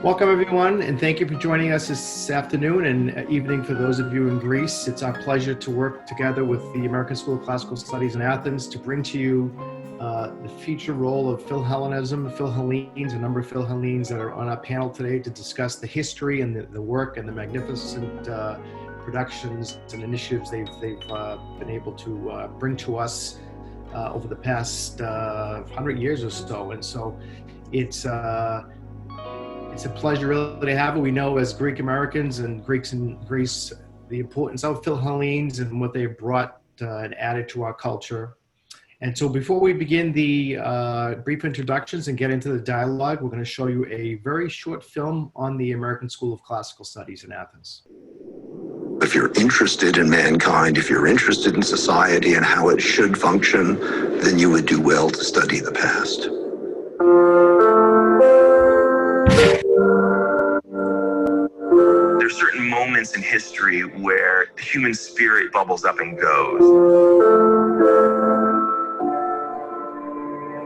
Welcome everyone, and thank you for joining us this afternoon and evening for those of you in Greece. It's our pleasure to work together with the American School of Classical Studies in Athens to bring to you the future role of Philhellenism, Philhellenes, a number of Philhellenes that are on our panel today to discuss the history and the work and the magnificent productions and initiatives they've been able to bring to us over the past 100 years or so. And so it's a pleasure really to have it. We know as Greek Americans and Greeks in Greece, the importance of Philhellenes and what they've brought and added to our culture. And so before we begin the brief introductions and get into the dialogue, we're going to show you a very short film on the American School of Classical Studies in Athens. If you're interested in mankind, if you're interested in society and how it should function, then you would do well to study the past. There's certain moments in history where the human spirit bubbles up and goes.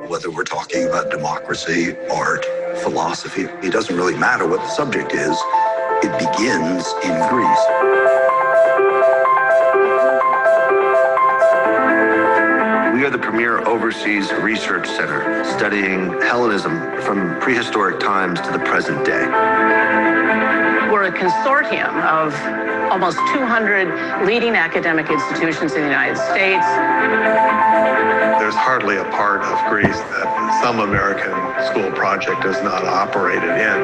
Whether we're talking about democracy, art, philosophy, it doesn't really matter what the subject is. It begins in Greece. We are the premier overseas research center studying Hellenism from prehistoric times to the present day. We're a consortium of almost 200 leading academic institutions in the United States. There's hardly a part of Greece that some American school project is not operated in.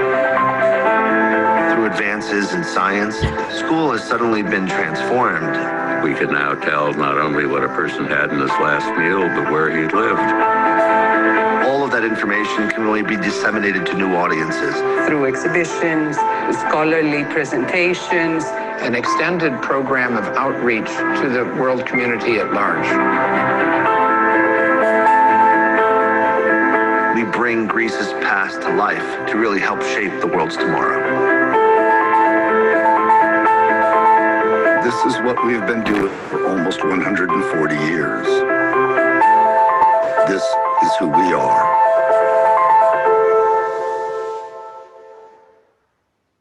Through advances in science, school has suddenly been transformed. We can now tell not only what a person had in his last meal, but where he lived. All of that information can really be disseminated to new audiences. Through exhibitions, scholarly presentations, an extended program of outreach to the world community at large. We bring Greece's past to life to really help shape the world's tomorrow. This is what we've been doing for almost 140 years. This is who we are.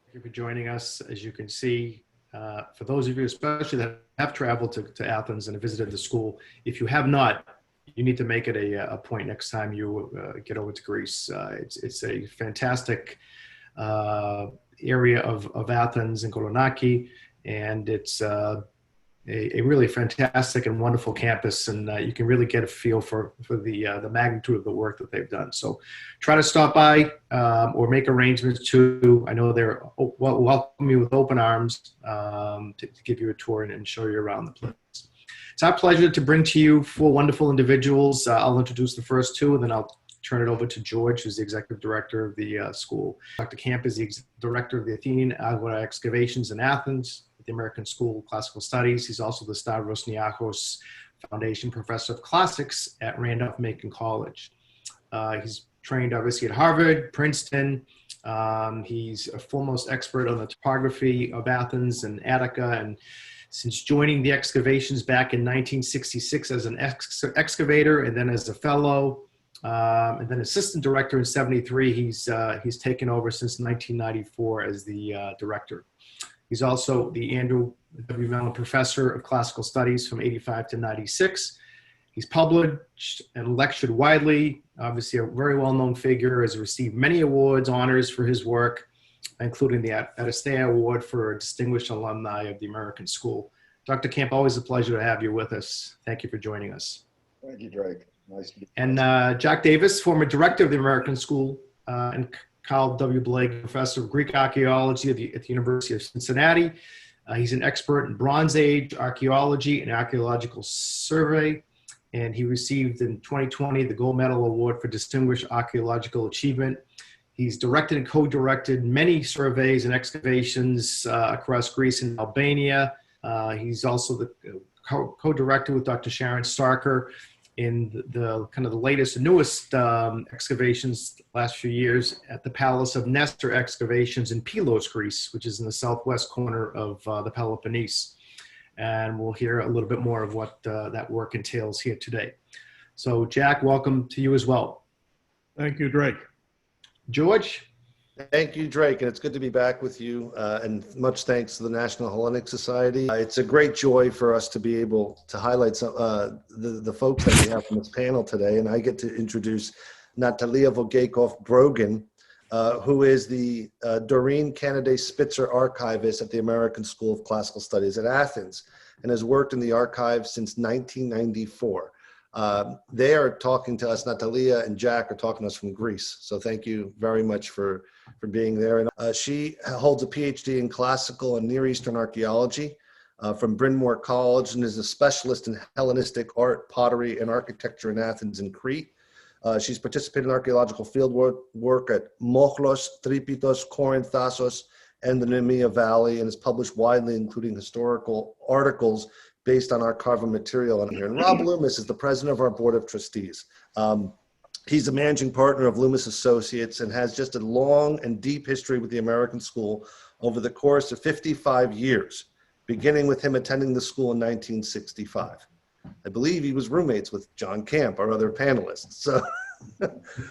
Thank you for joining us. As you can see, for those of you especially that have traveled to Athens and visited the school, if you have not, you need to make it a point next time you get over to Greece. It's a fantastic area of Athens and Kolonaki, and it's a really fantastic and wonderful campus, and you can really get a feel for the magnitude of the work that they've done. So try to stop by or make arrangements to. I know they're welcome you with open arms to give you a tour and show you around the place. It's our pleasure to bring to you four wonderful individuals. I'll introduce the first two, and then I'll turn it over to George, who's the executive director of the school. Dr. Camp is the director of the Athenian Agora Excavations in Athens, the American School of Classical Studies. He's also the Stavros Niarchos Foundation Professor of Classics at Randolph-Macon College. He's trained obviously at Harvard, Princeton. He's a foremost expert on the topography of Athens and Attica, and since joining the excavations back in 1966 as an excavator and then as a fellow, and then assistant director in '73, he's taken over since 1994 as the director. He's also the Andrew W. Mellon Professor of Classical Studies from '85 to '96. He's published and lectured widely, obviously a very well-known figure, has received many awards, honors for his work, including the ASCSA Award for Distinguished Alumni of the American School. Dr. Camp, always a pleasure to have you with us. Thank you for joining us. Thank you, Drake. Nice to be here. And Jack Davis, former director of the American School, and Carl W. Blake, professor of Greek archaeology at the University of Cincinnati. He's an expert in Bronze Age archaeology and archaeological survey, and he received in 2020 the Gold Medal Award for Distinguished Archaeological Achievement. He's directed and co-directed many surveys and excavations across Greece and Albania. He's also the co-director with Dr. Sharon Starker in the kind of the latest and newest excavations last few years at the Palace of Nestor Excavations in Pylos, Greece, which is in the southwest corner of the Peloponnese. And we'll hear a little bit more of what that work entails here today. So Jack, welcome to you as well. Thank you, Drake. George? Thank you, Drake, and it's good to be back with you. And much thanks to the National Hellenic Society. It's a great joy for us to be able to highlight some the folks that we have on this panel today. And I get to introduce Natalia Vogeikoff-Brogan, who is the Doreen Kennedy Spitzer Archivist at the American School of Classical Studies at Athens, and has worked in the archives since 1994. They are talking to us, Natalia and Jack are talking to us from Greece. So thank you very much for being there. And she holds a PhD in classical and Near Eastern archaeology from Bryn Mawr College, and is a specialist in Hellenistic art, pottery, and architecture in Athens and Crete. She's participated in archaeological field work at Mochlos, Tripitos, Corinth, Thasos, and the Nemea Valley, and has published widely, including historical articles based on archival material on here. And Rob Loomis is the president of our board of trustees. He's a managing partner of Loomis Associates and has just a long and deep history with the American School over the course of 55 years, beginning with him attending the school in 1965. I believe he was roommates with John Camp, our other panelists.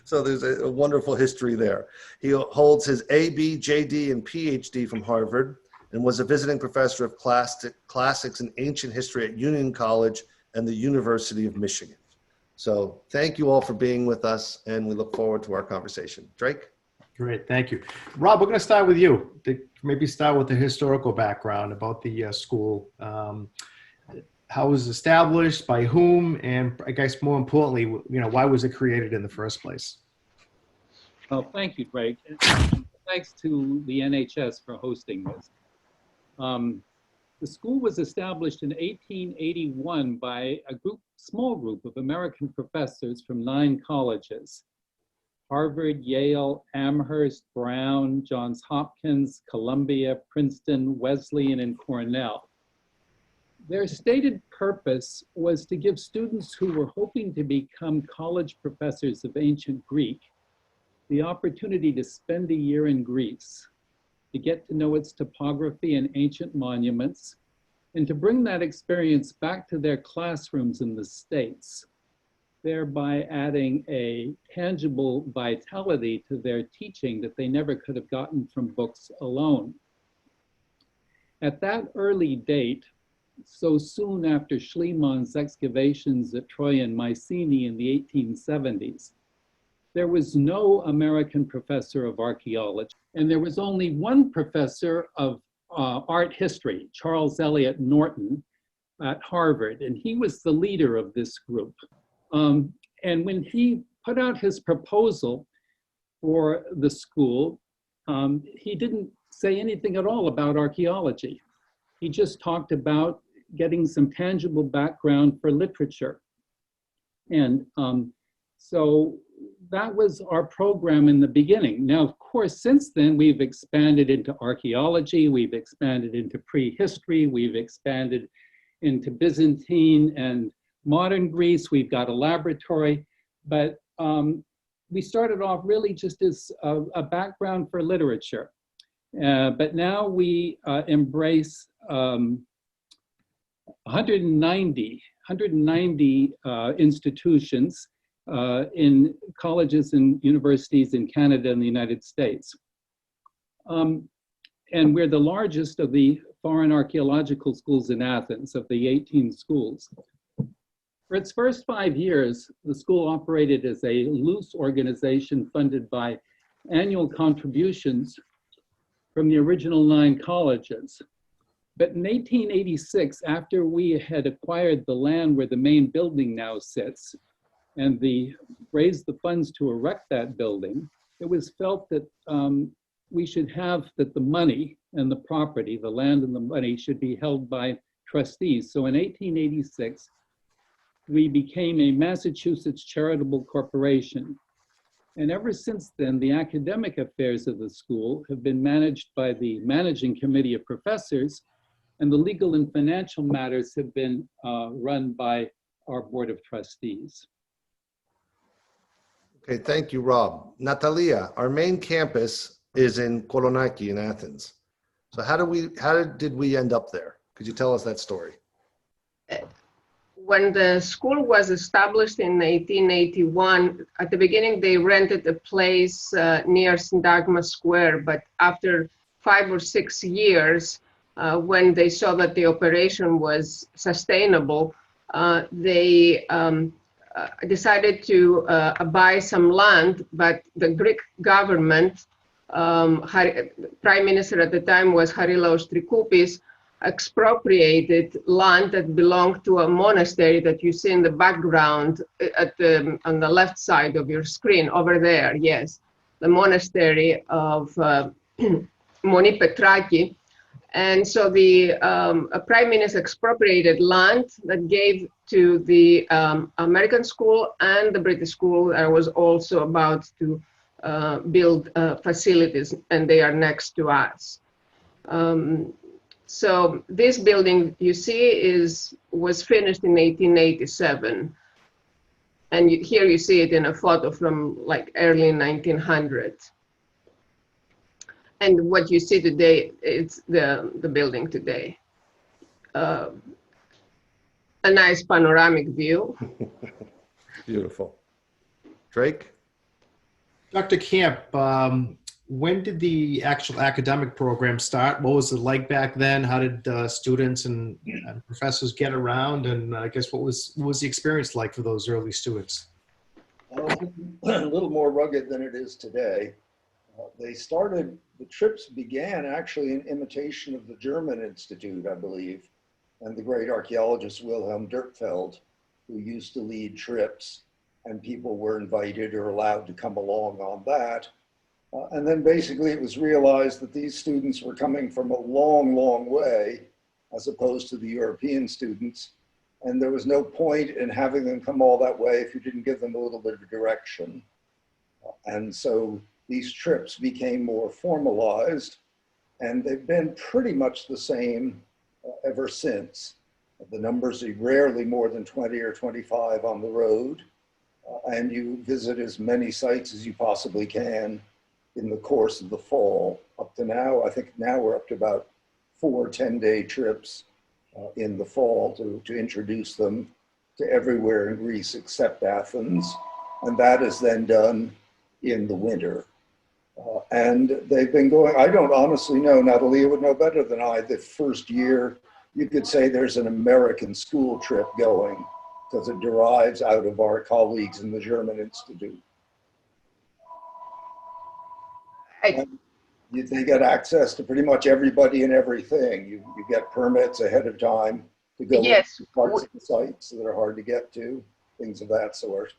So there's a wonderful history there. He holds his AB, JD, and PhD from Harvard, and was a visiting professor of classics and ancient history at Union College and the University of Michigan. So thank you all for being with us, and we look forward to our conversation. Drake? Great, thank you. Rob, we're going to start with you. Maybe start with the historical background about the school. How it was established, by whom, and I guess more importantly, why was it created in the first place? Well, thank you, Drake. And thanks to the NHS for hosting this. The school was established in 1881 by a small group of American professors from 9 colleges: Harvard, Yale, Amherst, Brown, Johns Hopkins, Columbia, Princeton, Wesleyan, and Cornell. Their stated purpose was to give students who were hoping to become college professors of ancient Greek the opportunity to spend a year in Greece, to get to know its topography and ancient monuments, and to bring that experience back to their classrooms in the States, thereby adding a tangible vitality to their teaching that they never could have gotten from books alone. At that early date, so soon after Schliemann's excavations at Troy and Mycenae in the 1870s, there was no American professor of archaeology, and there was only one professor of art history, Charles Eliot Norton, at Harvard, and he was the leader of this group. And when he put out his proposal for the school, he didn't say anything at all about archaeology. He just talked about getting some tangible background for literature. And so that was our program in the beginning. Now, of course, since then, we've expanded into archaeology, we've expanded into prehistory, we've expanded into Byzantine and modern Greece, we've got a laboratory, but we started off really just as a background for literature. But now we embrace 190 institutions in colleges and universities in Canada and the United States. And we're the largest of the foreign archaeological schools in Athens, of the 18 schools. For its first 5 years, the school operated as a loose organization funded by annual contributions from the original 9 colleges. But in 1886, after we had acquired the land where the main building now sits and raised the funds to erect that building, it was felt that we should have that the money and the property, the land and the money, should be held by trustees. So in 1886, we became a Massachusetts charitable corporation. And ever since then, the academic affairs of the school have been managed by the managing committee of professors, and the legal and financial matters have been run by our board of trustees. Okay, thank you, Rob. Natalia, our main campus is in Kolonaki in Athens. So how did we end up there? Could you tell us that story? when the school was established in 1881, at the beginning they rented a place near Syntagma Square, but after 5 or 6 years, when they saw that the operation was sustainable, they decided to buy some land, but the Greek government, Prime Minister at the time was Harilaos Trikoupis, expropriated land that belonged to a monastery that you see in the background on the left side of your screen, over there, yes, the monastery of Moni Petraki. And so the Prime Minister expropriated land that gave to the American school and the British school that was also about to build facilities, and they are next to us. So this building you see was finished in 1887. And here you see it in a photo from like early 1900s. And what you see today, it's the building today. A nice panoramic view. Beautiful. Drake? Dr. Camp, when did the actual academic program start? What was it like back then? How did students and professors get around? And I guess what was the experience like for those early students? A little more rugged than it is today. The trips began actually in imitation of the German Institute, I believe, and the great archaeologist Wilhelm Dürpfeld, who used to lead trips, and people were invited or allowed to come along on that. And then basically it was realized that these students were coming from a long, long way, as opposed to the European students. And there was no point in having them come all that way if you didn't give them a little bit of direction. And so these trips became more formalized, and they've been pretty much the same ever since. The numbers are rarely more than 20 or 25 on the road, and you visit as many sites as you possibly can in the course of the fall. Up to now, I think now we're up to about 4 10-day trips in the fall to introduce them to everywhere in Greece except Athens. And that is then done in the winter. And they've been going, I don't honestly know, Natalia would know better than I, the first year, you could say there's an American school trip going because it derives out of our colleagues in the German Institute. They get access to pretty much everybody and everything. You get permits ahead of time to go to parts of the sites that are hard to get to, things of that sort.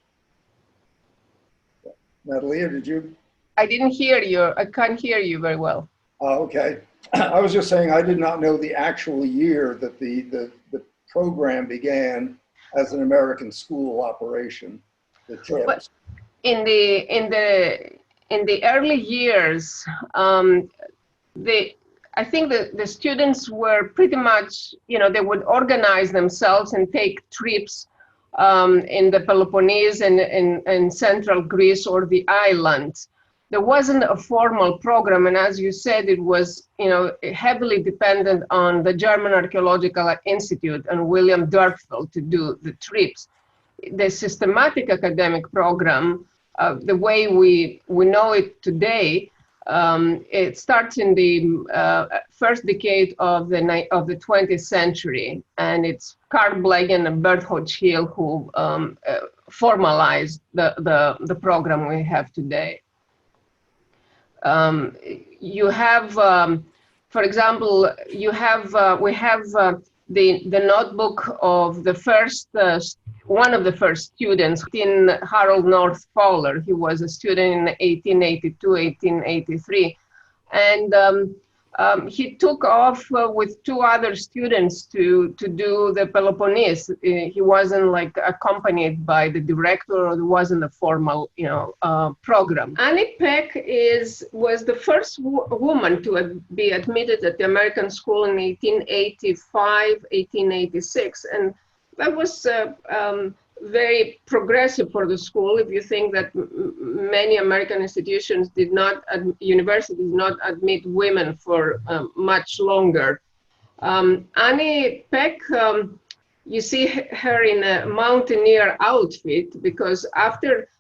Natalia, did you? I didn't hear you. I can't hear you very well. Oh, okay. I was just saying I did not know the actual year that the program began as an American school operation. The trips. But in the early years, I think the students were pretty much, they would organize themselves and take trips in the Peloponnese and in central Greece or the islands. There wasn't a formal program, and as you said, it was heavily dependent on the German Archaeological Institute and William Dürpfeld to do the trips. The systematic academic program, the way we know it today, it starts in the first decade of the 20th century, and it's Carl Blegen and Bert Hochschild who formalized the program we have today. You have, for example, we have the notebook of the first, one of the first students, Harold North Fowler. He was a student in 1882, 1883. And he took off with 2 other students to do the Peloponnese. He wasn't like accompanied by the director, or there wasn't a formal, program. Annie Peck was the first woman to be admitted at the American school in 1885, 1886, and that was very progressive for the school. If you think that many American institutions universities did not admit women for much longer. Annie Peck you see her in a mountaineer outfit, because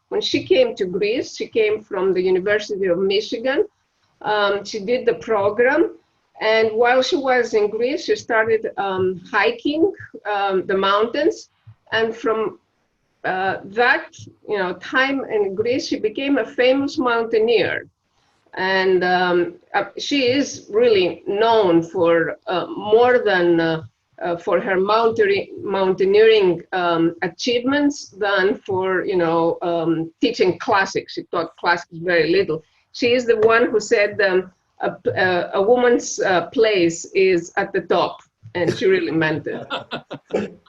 when she came to Greece, she came from the University of Michigan. She did the program, and while she was in Greece, she started hiking the mountains, and from that time in Greece, she became a famous mountaineer. And she is really known for more than for her mountaineering achievements than for teaching classics. She taught classics very little. She is the one who said a woman's place is at the top, and she really meant it.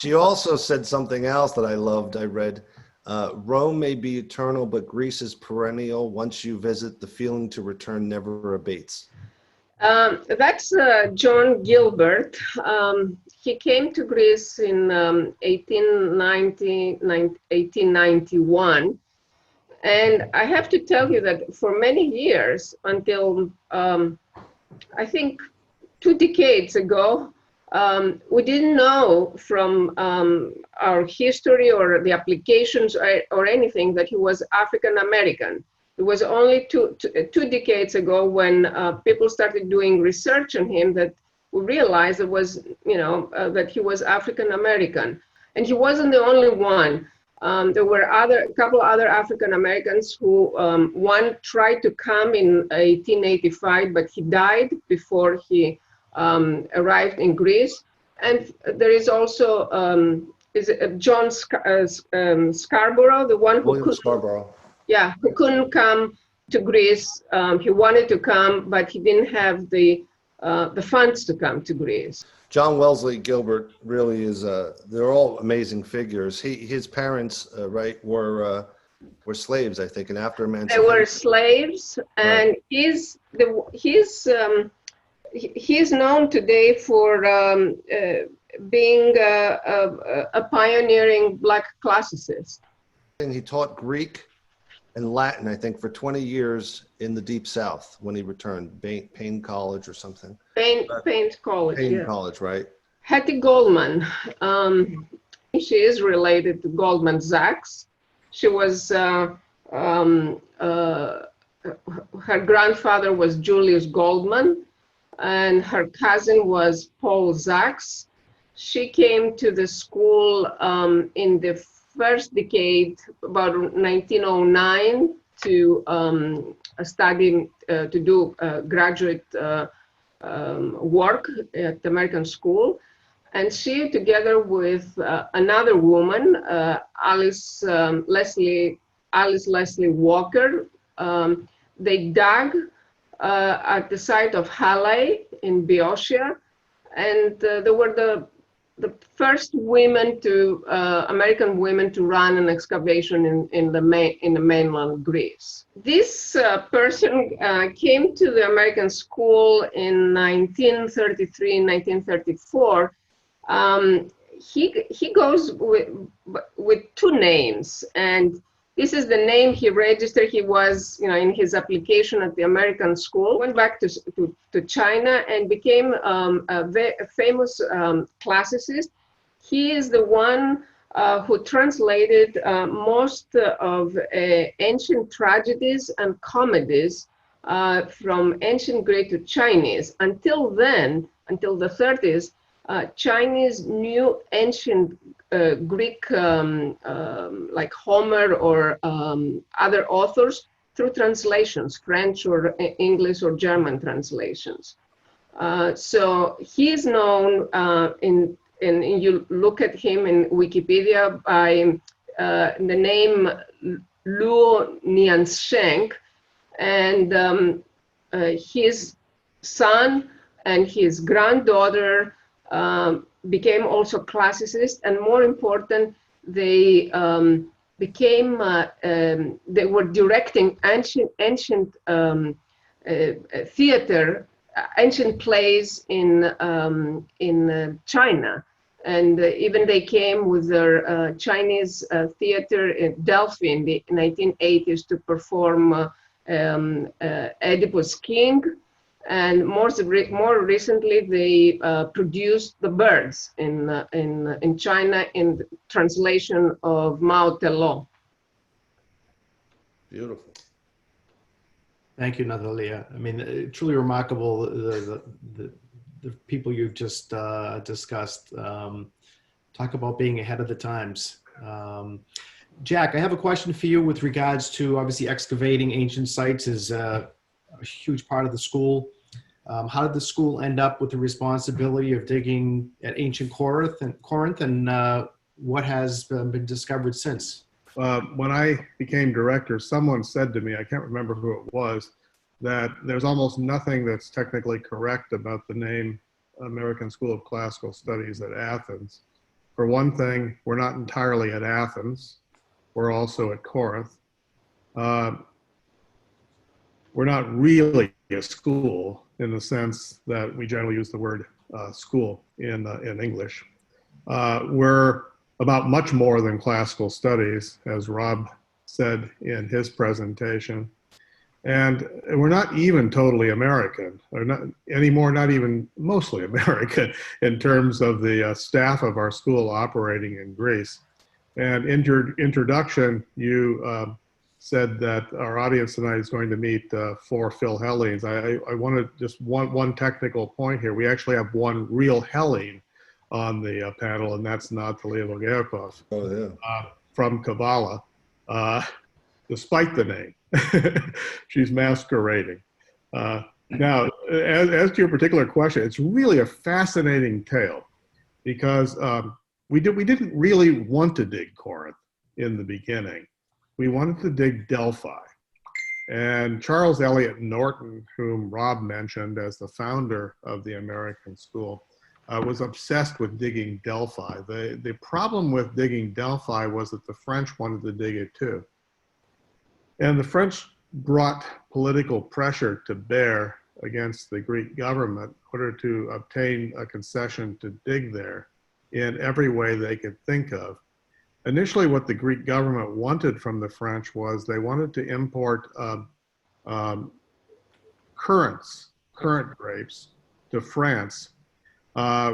She also said something else that I loved. I read, Rome may be eternal, but Greece is perennial. Once you visit, the feeling to return never abates. That's John Gilbert. He came to Greece in 1891. And I have to tell you that for many years, until I think 2 decades ago, we didn't know from our history or the applications or anything that he was African American. It was only two decades ago when people started doing research on him that we realized it was, that he was African American. And he wasn't the only one. There were a couple other African Americans who, one tried to come in 1885, but he died before he arrived in Greece. And there is also John Scarborough, the one who who couldn't come to Greece. He wanted to come, but he didn't have the funds to come to Greece. John Wesley Gilbert really is, they're all amazing figures. His parents, were slaves, I think, and after emancipation. They were slaves, and he's known today for being a pioneering Black classicist. And he taught Greek and Latin, I think, for 20 years in the Deep South when he returned, Payne College or something. Payne College, Payne College, right? Hetty Goldman. She is related to Goldman Sachs. She was, her grandfather was Julius Goldman, and her cousin was Paul Sachs. She came to the school in the first decade, about 1909, to study, to do graduate work at the American school. And she, together with another woman, Alice Leslie Walker, they dug at the site of Halle in Boeotia, and they were the first women to American women to run an excavation in the mainland Greece. This person came to the American school in 1933, 1934. He goes with 2 names, and this is the name he registered. He was, in his application at the American school, went back to China and became a famous classicist. He is the one who translated most of ancient tragedies and comedies from ancient Greek to Chinese. Until then, until the 30s, Chinese knew ancient Greek, like Homer or other authors, through translations, French or English or German translations. So he is known, and you look at him in Wikipedia by the name Luo Niansheng, and his son and his granddaughter became also classicists, and more important, they became, they were directing ancient theater, ancient plays in China. And even they came with their Chinese theater in Delphi in the 1980s to perform Oedipus King. And more recently, they produced the birds in China in the translation of Mao Telong. Beautiful. Thank you, Natalia. I mean, truly remarkable, the people you've just discussed. Talk about being ahead of the times. Jack, I have a question for you with regards to, obviously, excavating ancient sites is a huge part of the school. How did the school end up with the responsibility of digging at ancient Corinth, and what has been discovered since? When I became director, someone said to me, I can't remember who it was, that there's almost nothing that's technically correct about the name American School of Classical Studies at Athens. For one thing, we're not entirely at Athens. We're also at Corinth. We're not really a school in the sense that we generally use the word school in English. We're about much more than classical studies, as Rob said in his presentation. And we're not even totally American, or not anymore, not even mostly American in terms of the staff of our school operating in Greece. And in your introduction, you said that our audience tonight is going to meet 4 Philhellenes. I want to just one technical point here. We actually have one real Hellene on the panel, and that's Natalia Vogeikoff from Kavala, despite the name. She's masquerading. Now, as to your particular question, it's really a fascinating tale because we didn't really want to dig Corinth in the beginning. We wanted to dig Delphi. And Charles Eliot Norton, whom Rob mentioned as the founder of the American School, was obsessed with digging Delphi. The problem with digging Delphi was that the French wanted to dig it too. And the French brought political pressure to bear against the Greek government in order to obtain a concession to dig there in every way they could think of. Initially, what the Greek government wanted from the French was they wanted to import currant grapes to France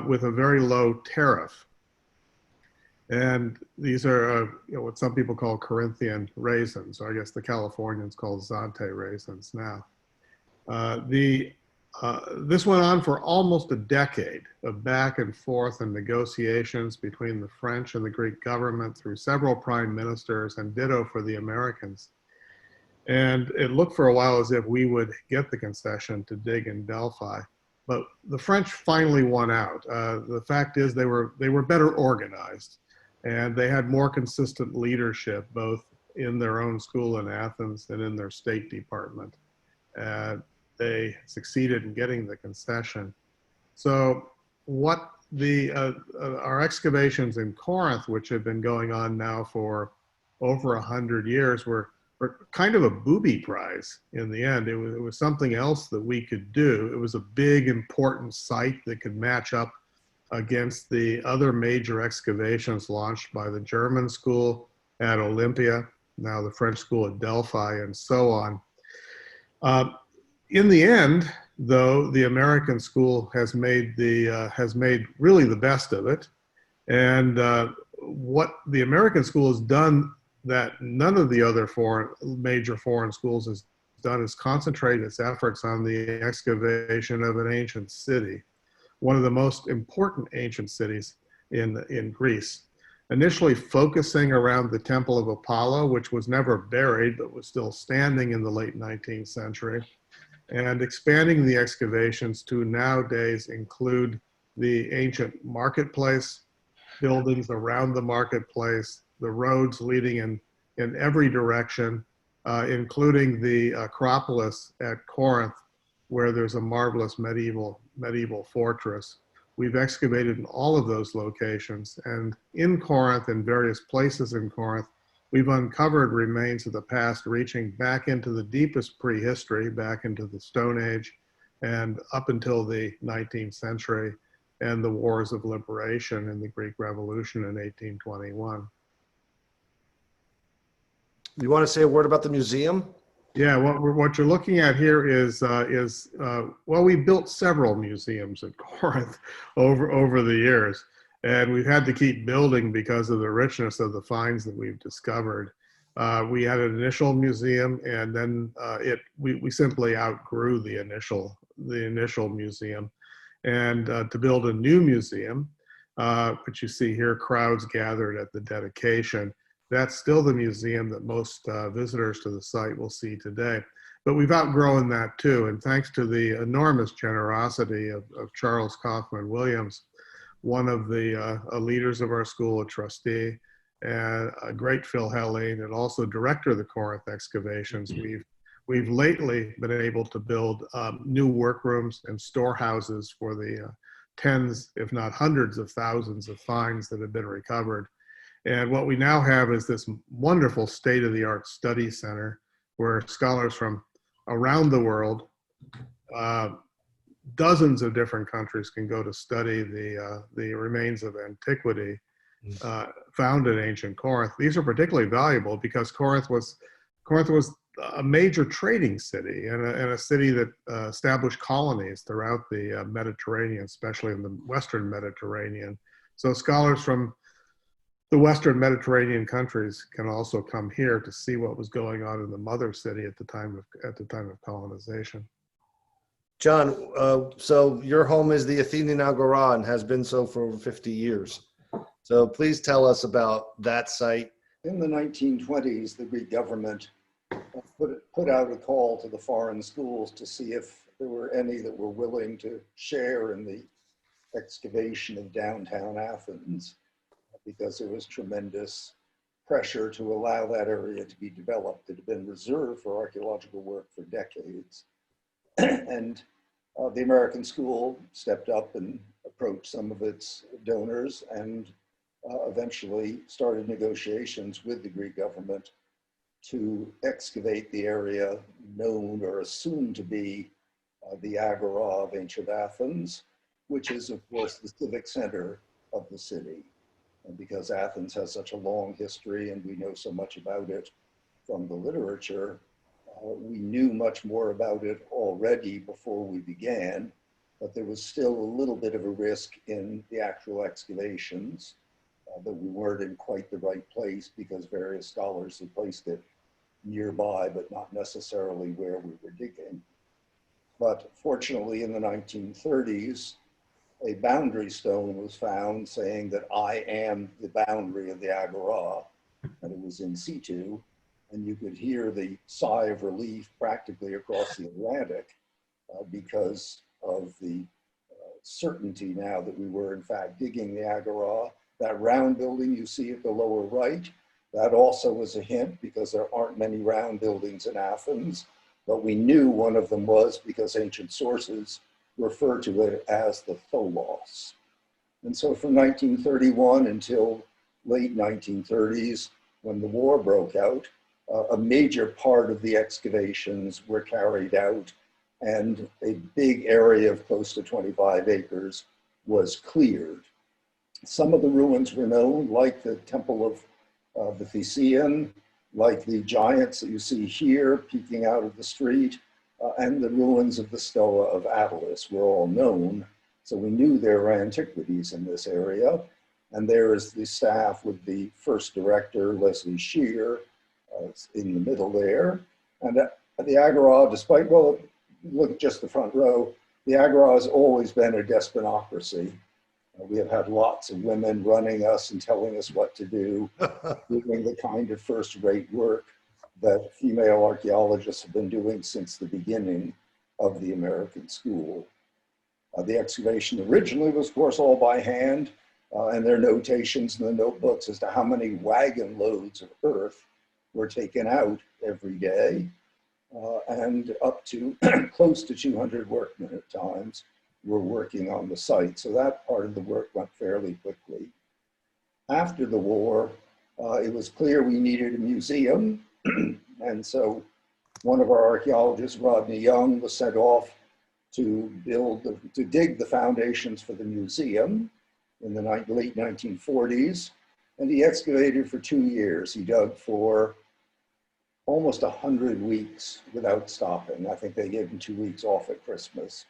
with a very low tariff. And these are what some people call Corinthian raisins, or I guess the Californians call Zante raisins now. This went on for almost a decade of back and forth and negotiations between the French and the Greek government through several prime ministers, and ditto for the Americans. And it looked for a while as if we would get the concession to dig in Delphi. But the French finally won out. The fact is they were better organized, and they had more consistent leadership, both in their own school in Athens and in their State Department. They succeeded in getting the concession. So what our excavations in Corinth, which have been going on now for over 100 years, were kind of a booby prize in the end. It was something else that we could do. It was a big, important site that could match up against the other major excavations launched by the German school at Olympia, now the French school at Delphi, and so on. In the end, though, the American school has made really the best of it. And what the American school has done that none of the other major foreign schools has done is concentrate its efforts on the excavation of an ancient city, one of the most important ancient cities in Greece. Initially focusing around the Temple of Apollo, which was never buried, but was still standing in the late 19th century, and expanding the excavations to nowadays include the ancient marketplace, buildings around the marketplace, the roads leading in every direction, including the Acropolis at Corinth, where there's a marvelous medieval fortress. We've excavated in all of those locations, and in Corinth and various places in Corinth, we've uncovered remains of the past reaching back into the deepest prehistory, back into the Stone Age, and up until the 19th century and the wars of liberation in the Greek Revolution in 1821. You want to say a word about the museum? Yeah, what you're looking at here is well, we built several museums at Corinth over the years, and we've had to keep building because of the richness of the finds that we've discovered. We had an initial museum, and then we simply outgrew the initial museum, and to build a new museum, which you see here, crowds gathered at the dedication. That's still the museum that most visitors to the site will see today. But we've outgrown that too, and thanks to the enormous generosity of Charles Kaufman Williams, one of the leaders of our school, a trustee, and a great Philhellene, and also director of the Corinth excavations, we've lately been able to build new workrooms and storehouses for the tens, if not hundreds of thousands of finds that have been recovered. And what we now have is this wonderful state-of-the-art study center where scholars from around the world, dozens of different countries, can go to study the remains of antiquity found in ancient Corinth. These are particularly valuable because Corinth was a major trading city and a city that established colonies throughout the Mediterranean, especially in the Western Mediterranean. So scholars from the Western Mediterranean countries can also come here to see what was going on in the mother city at the time of colonization. John, so your home is the Athenian Agora and has been so for over 50 years. So please tell us about that site. In the 1920s, the Greek government put out a call to the foreign schools to see if there were any that were willing to share in the excavation of downtown Athens, because there was tremendous pressure to allow that area to be developed. It had been reserved for archaeological work for decades. And the American school stepped up and approached some of its donors and eventually started negotiations with the Greek government to excavate the area known or assumed to be the Agora of ancient Athens, which is, of course, the civic center of the city. And because Athens has such a long history and we know so much about it from the literature, we knew much more about it already before we began, but there was still a little bit of a risk in the actual excavations that we weren't in quite the right place because various scholars had placed it nearby, but not necessarily where we were digging. But fortunately, in the 1930s, a boundary stone was found saying that I am the boundary of the Agora, and it was in situ, and you could hear the sigh of relief practically across the Atlantic because of the certainty now that we were in fact digging the Agora. That round building you see at the lower right, that also was a hint because there aren't many round buildings in Athens, but we knew one of them was because ancient sources refer to it as the Tholos. And so from 1931 until late 1930s, when the war broke out, a major part of the excavations were carried out and a big area of close to 25 acres was cleared. Some of the ruins were known, like the Temple of the Thesean, like the giants that you see here peeking out of the street, and the ruins of the Stoa of Attalus were all known. So we knew there were antiquities in this area. And there is the staff with the first director, Leslie Shear, in the middle there. And the Agora, despite, well, look at just the front row, the Agora has always been a despotocracy. We have had lots of women running us and telling us what to do, doing the kind of first-rate work that female archaeologists have been doing since the beginning of the American school. The excavation originally was, of course, all by hand, and there are notations in the notebooks as to how many wagon loads of earth were taken out every day, and up to close to 200 workmen at times were working on the site. So that part of the work went fairly quickly. After the war, it was clear we needed a museum. And so one of our archaeologists, Rodney Young, was sent off to dig the foundations for the museum in the late 1940s. And he excavated for 2 years. He dug for almost 100 weeks without stopping. I think they gave him 2 weeks off at Christmas.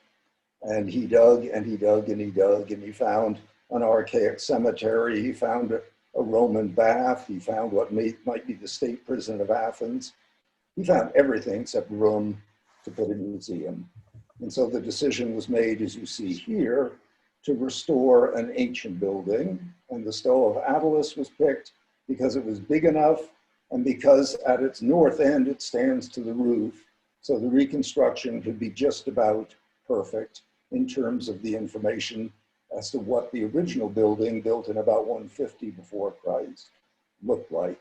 And he dug and he dug and he dug, and he found an archaic cemetery. He found a Roman bath. He found what might be the state prison of Athens. He found everything except room to put a museum. And so the decision was made, as you see here, to restore an ancient building. And the Stowe of Attalus was picked because it was big enough and because at its north end it stands to the roof. So the reconstruction could be just about perfect in terms of the information as to what the original building, built in about 150 before Christ, looked like.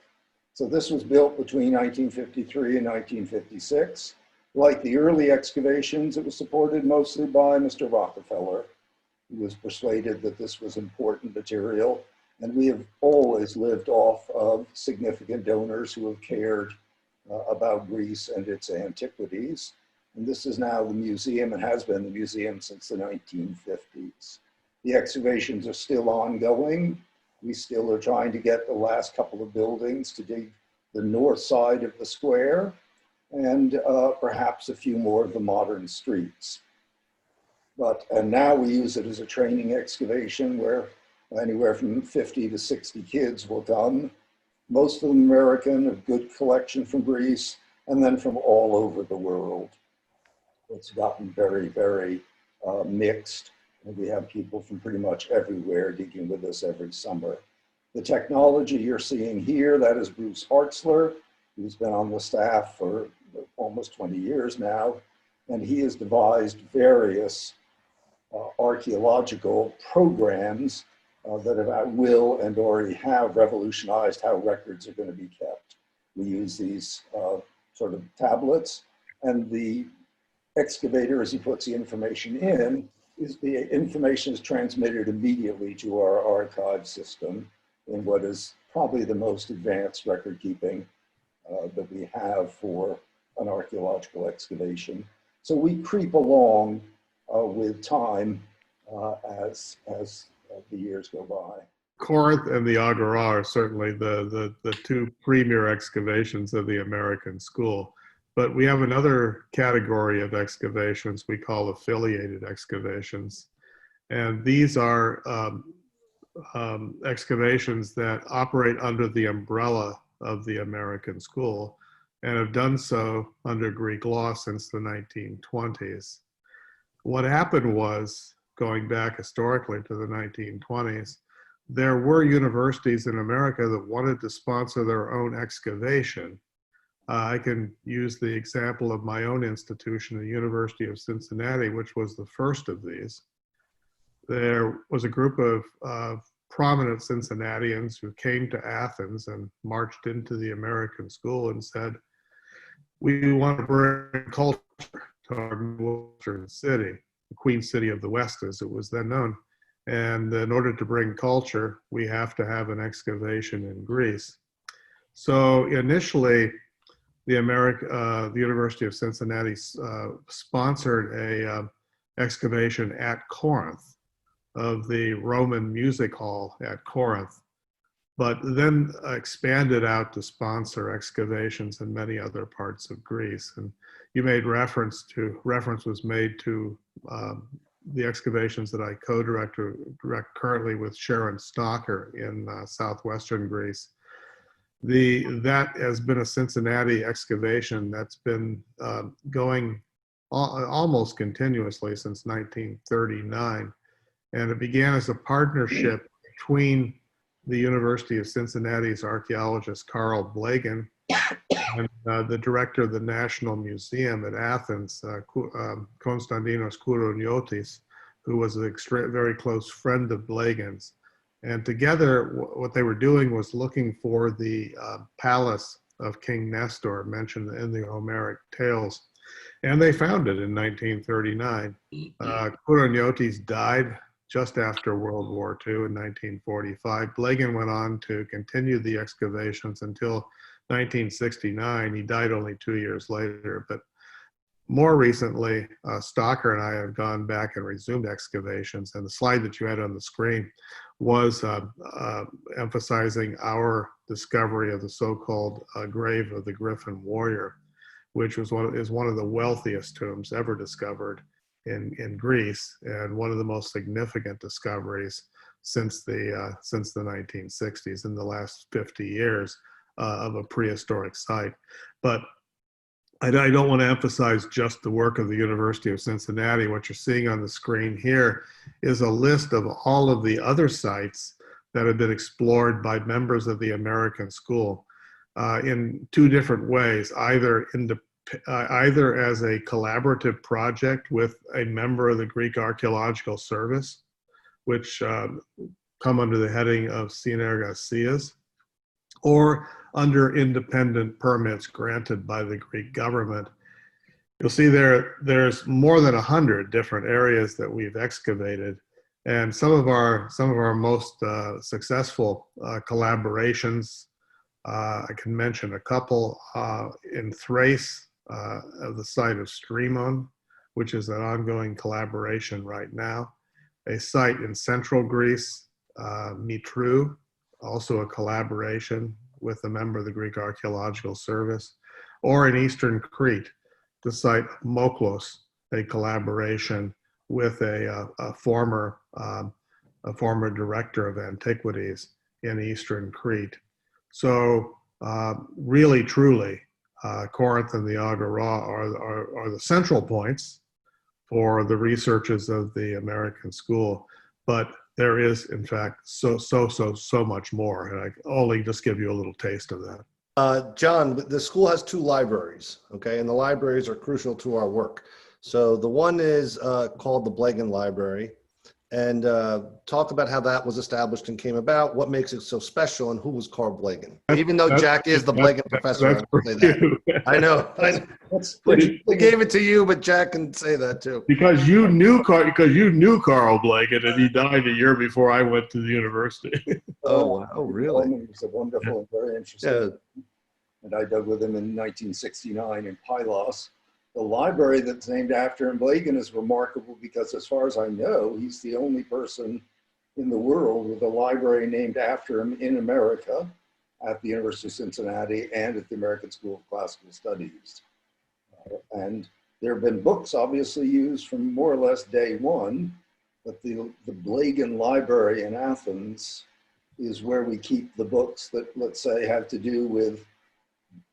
So this was built between 1953 and 1956. Like the early excavations, it was supported mostly by Mr. Rockefeller, who was persuaded that this was important material. And we have always lived off of significant donors who have cared about Greece and its antiquities. And this is now the museum, and has been the museum since the 1950s. The excavations are still ongoing. We still are trying to get the last couple of buildings to dig the north side of the square, and perhaps a few more of the modern streets. And now we use it as a training excavation where anywhere from 50 to 60 kids will come, most of them American, a good collection from Greece, and then from all over the world. It's gotten very, very mixed, and we have people from pretty much everywhere digging with us every summer. The technology you're seeing here, that is Bruce Hartzler, who's been on the staff for almost 20 years now, and he has devised various archaeological programs that will and already have revolutionized how records are going to be kept. We use these sort of tablets, and the excavator, as he puts the information in, the information is transmitted immediately to our archive system in what is probably the most advanced record keeping that we have for an archaeological excavation. So we creep along with time as the years go by. Corinth and the Agora are certainly the two premier excavations of the American school. But we have another category of excavations we call affiliated excavations. And these are excavations that operate under the umbrella of the American school and have done so under Greek law since the 1920s. What happened was, going back historically to the 1920s, there were universities in America that wanted to sponsor their own excavation. I can use the example of my own institution, the University of Cincinnati, which was the first of these. There was a group of prominent Cincinnatians who came to Athens and marched into the American school and said, we want to bring culture to our Western city, the Queen City of the West as it was then known. And in order to bring culture, we have to have an excavation in Greece. So initially, the University of Cincinnati sponsored a excavation at Corinth of the Roman music hall at Corinth, but then expanded out to sponsor excavations in many other parts of Greece. And you made reference was made to the excavations that I co-direct currently with Sharon Stocker in southwestern Greece. That has been a Cincinnati excavation that's been going almost continuously since 1939. And it began as a partnership between the University of Cincinnati's archaeologist Carl Blagan and the director of the National Museum at Athens, Konstantinos Kouroniotis, who was a very close friend of Blagan's. And together, what they were doing was looking for the Palace of King Nestor mentioned in the Homeric tales. And they found it in 1939. Kouroniotis died just after World War II in 1945. Blagan went on to continue the excavations until 1969. He died only 2 years later. But more recently, Stocker and I have gone back and resumed excavations. And the slide that you had on the screen was emphasizing our discovery of the so-called grave of the Griffin warrior, which was one of the wealthiest tombs ever discovered in Greece, and one of the most significant discoveries since the 1960s, in the last 50 years of a prehistoric site. But I don't want to emphasize just the work of the University of Cincinnati. What you're seeing on the screen here is a list of all of the other sites that have been explored by members of the American School in two different ways, either as a collaborative project with a member of the Greek Archaeological Service, which come under the heading of Synergasias, or under independent permits granted by the Greek government. You'll see there's more than 100 different areas that we've excavated, and some of our most successful collaborations, I can mention a couple in Thrace, of the site of Strymon, which is an ongoing collaboration right now. A site in central Greece, Mitrou, also a collaboration with a member of the Greek Archaeological Service, or in eastern Crete, the site Moklos, a collaboration with a former director of antiquities in eastern Crete. So really, truly, Corinth and the Agora are the central points for the researches of the American School, but there is, in fact, so much more, and I only just give you a little taste of that. John, the school has 2 libraries, okay, and the libraries are crucial to our work. So the one is called the Blegan Library, and talk about how that was established and came about, what makes it so special, and who was Carl Blegan. Even though Jack is the Blegan professor, I will say that. I know. We gave it to you, but Jack can say that too. Because you knew Carl Blegan, and he died a year before I went to the university. Oh, really? He was a wonderful and very interesting. Yeah. And I dug with him in 1969 in Pylos. The library that's named after him, Blegan, is remarkable because, as far as I know, he's the only person in the world with a library named after him in America, at the University of Cincinnati and at the American School of Classical Studies. And there have been books obviously used from more or less day one, but the Blegan Library in Athens is where we keep the books that, let's say, have to do with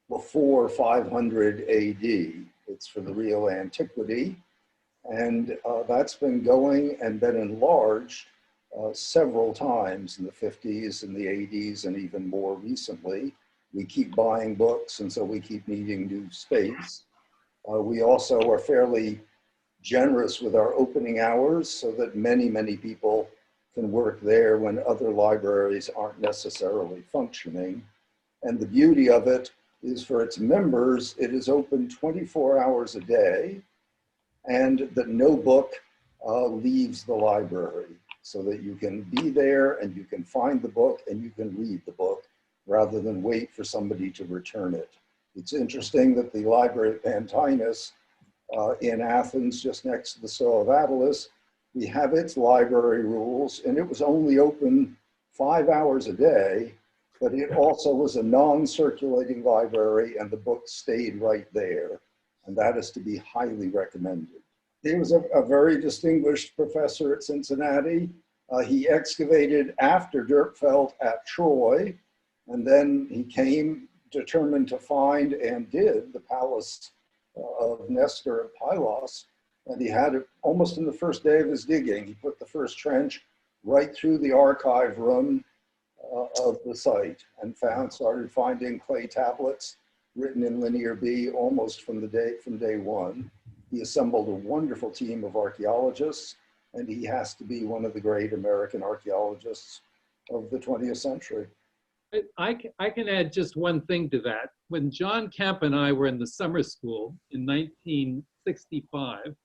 before 500 AD. It's for the real antiquity, and that's been going and been enlarged several times in the 50s and the 80s, and even more recently. We keep buying books, and so we keep needing new space. We also are fairly generous with our opening hours so that many people can work there when other libraries aren't necessarily functioning. And the beauty of it is, for its members, it is open 24 hours a day, and that no book leaves the library, so that you can be there and you can find the book and you can read the book rather than wait for somebody to return it. It's interesting that the library at Pantinus in Athens, just next to the Stoa of Attalus, we have its library rules, and it was only open 5 hours a day, but it also was a non-circulating library, and the books stayed right there. And that is to be highly recommended. He was a very distinguished professor at Cincinnati. He excavated after Dürpfeld at Troy, and then he came determined to find, and did, the Palace of Nestor at Pylos. And he had it almost in the first day of his digging. He put the first trench right through the archive room of the site, and started finding clay tablets written in Linear B almost from day one. He assembled a wonderful team of archaeologists, and he has to be one of the great American archaeologists of the 20th century. I can add just one thing to that. When John Kemp and I were in the summer school in 1965,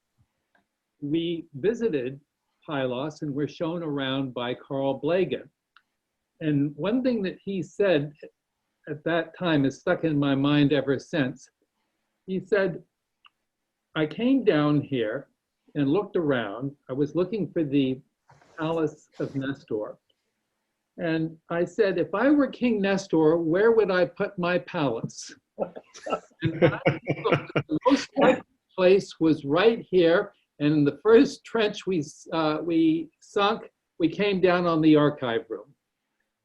we visited Pylos and were shown around by Carl Blegan. And one thing that he said at that time has stuck in my mind ever since. He said, I came down here and looked around. I was looking for the Palace of Nestor, And I said, if I were King Nestor, where would I put my palace? And I thought the most likely place was right here. And in the first trench we sunk, we came down on the archive room.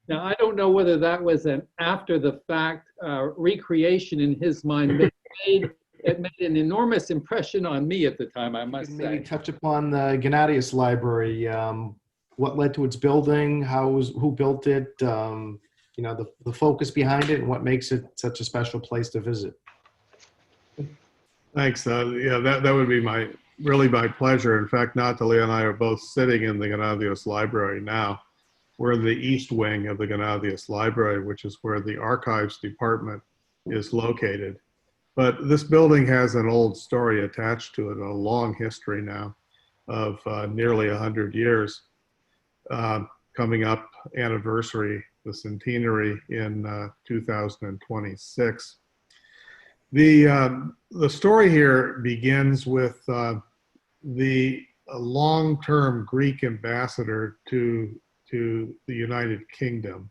Now, I don't know whether that was an after the fact recreation in his mind, but it made an enormous impression on me at the time, I must say. Maybe touch upon the GENNADIUS library. What led to its building? Who built it? You know, the focus behind it, and what makes it such a special place to visit. Thanks. Yeah, that would be really my pleasure. In fact, Natalia and I are both sitting in the GENNADIUS library now. We're in the east wing of the GENNADIUS library, which is where the archives department is located. But this building has an old story attached to it, a long history now of nearly 100 years. Coming up anniversary, the centenary in 2026. The story here begins with the long-term Greek ambassador to the United Kingdom,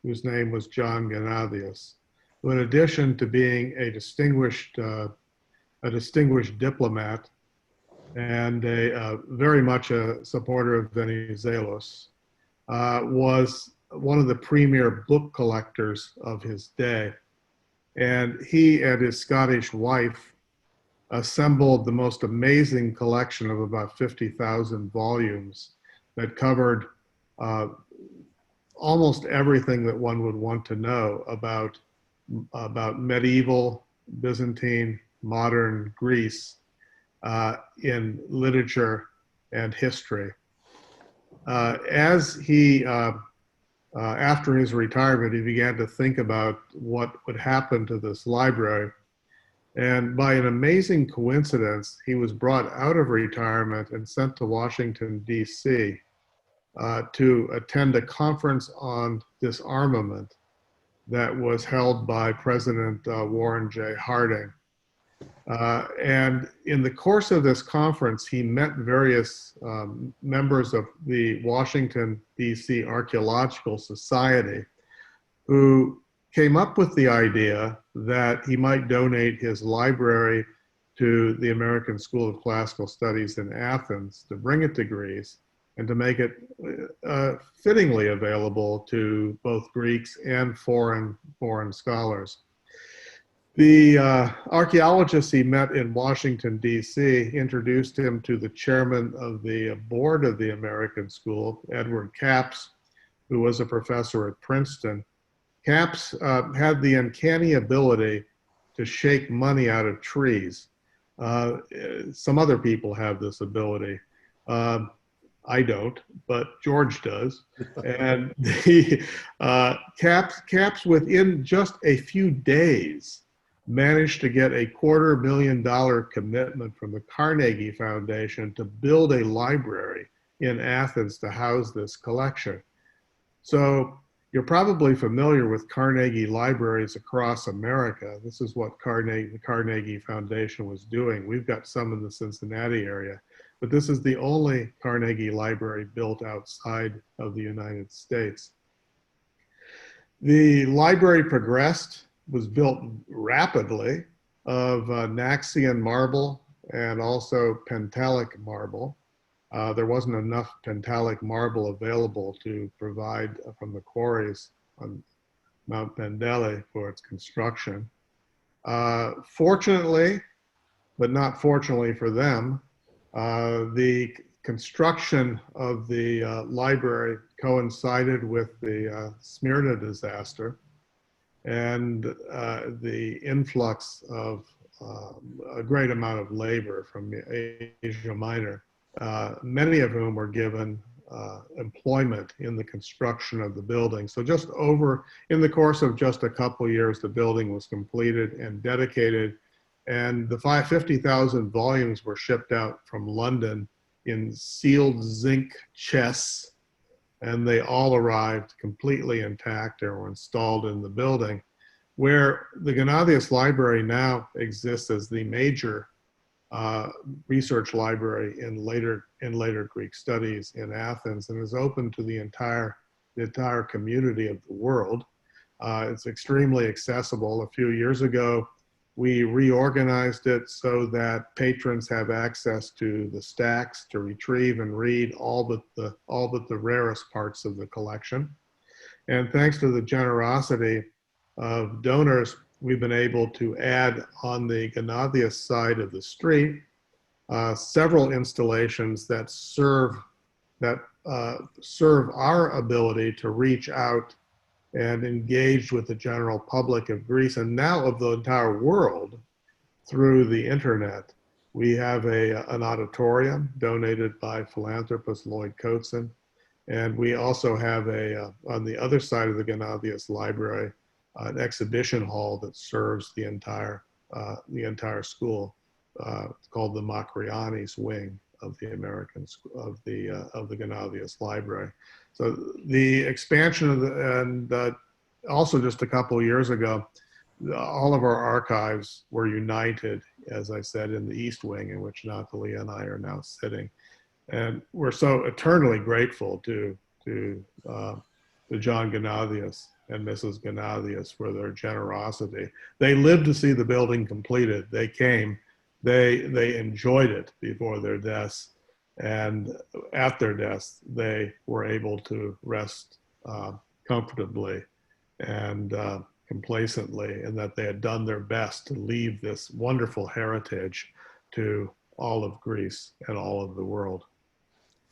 whose name was John Gennadius, who, in addition to being a distinguished diplomat and very much a supporter of Venizelos, was one of the premier book collectors of his day. And he and his Scottish wife assembled the most amazing collection of about 50,000 volumes that covered almost everything that one would want to know about medieval, Byzantine, modern Greece in literature and history. As he, after his retirement, he began to think about what would happen to this library. And by an amazing coincidence, he was brought out of retirement and sent to Washington, D.C. To attend a conference on disarmament that was held by President Warren J. Harding. And in the course of this conference, he met various members of the Washington, D.C. Archaeological Society, who came up with the idea that he might donate his library to the American School of Classical Studies in Athens, to bring it to Greece, and to make it fittingly available to both Greeks and foreign scholars. The archaeologists he met in Washington, D.C. introduced him to the chairman of the board of the American School, Edward Capps, who was a professor at Princeton. Capps had the uncanny ability to shake money out of trees. Some other people have this ability. I don't, but George does. And Capps, within just a few days, managed to get a $250,000 commitment from the Carnegie Foundation to build a library in Athens to house this collection. So you're probably familiar with Carnegie libraries across America. This is what the Carnegie Foundation was doing. We've got some in the Cincinnati area, but this is the only Carnegie library built outside of the United States. The library progressed, was built rapidly of Naxian marble and also Pentelic marble. There wasn't enough Pentelic marble available to provide from the quarries on Mount Pendele for its construction. Fortunately, but not fortunately for them, the construction of the library coincided with the Smyrna disaster and the influx of a great amount of labor from Asia Minor, many of whom were given employment in the construction of the building. So in the course of just a couple years, the building was completed and dedicated, and the 50,000 volumes were shipped out from London in sealed zinc chests, and they all arrived completely intact and were installed in the building, where the Gennadius Library now exists as the major research library in later Greek studies in Athens, and is open to the entire entire community of the world. It's extremely accessible. A few years ago, we reorganized it so that patrons have access to the stacks to retrieve and read all but the rarest parts of the collection. And thanks to the generosity of donors, we've been able to add on the GENNADIUS side of the street several installations that serve our ability to reach out and engage with the general public of Greece and now of the entire world through the internet. We have an auditorium donated by philanthropist Lloyd Coatson, and we also have on the other side of the GENNADIUS library, an exhibition hall that serves the entire school. It's called the Makrianis wing of the GENNADIUS library. So the expansion of and also just a couple of years ago, all of our archives were united, as I said, in the East Wing, in which Natalia and I are now sitting. And we're so eternally grateful to John GENNADIUS and Mrs. GENNADIUS for their generosity. They lived to see the building completed. They came, they enjoyed it before their deaths. And at their deaths, they were able to rest comfortably and complacently, and that they had done their best to leave this wonderful heritage to all of Greece and all of the world.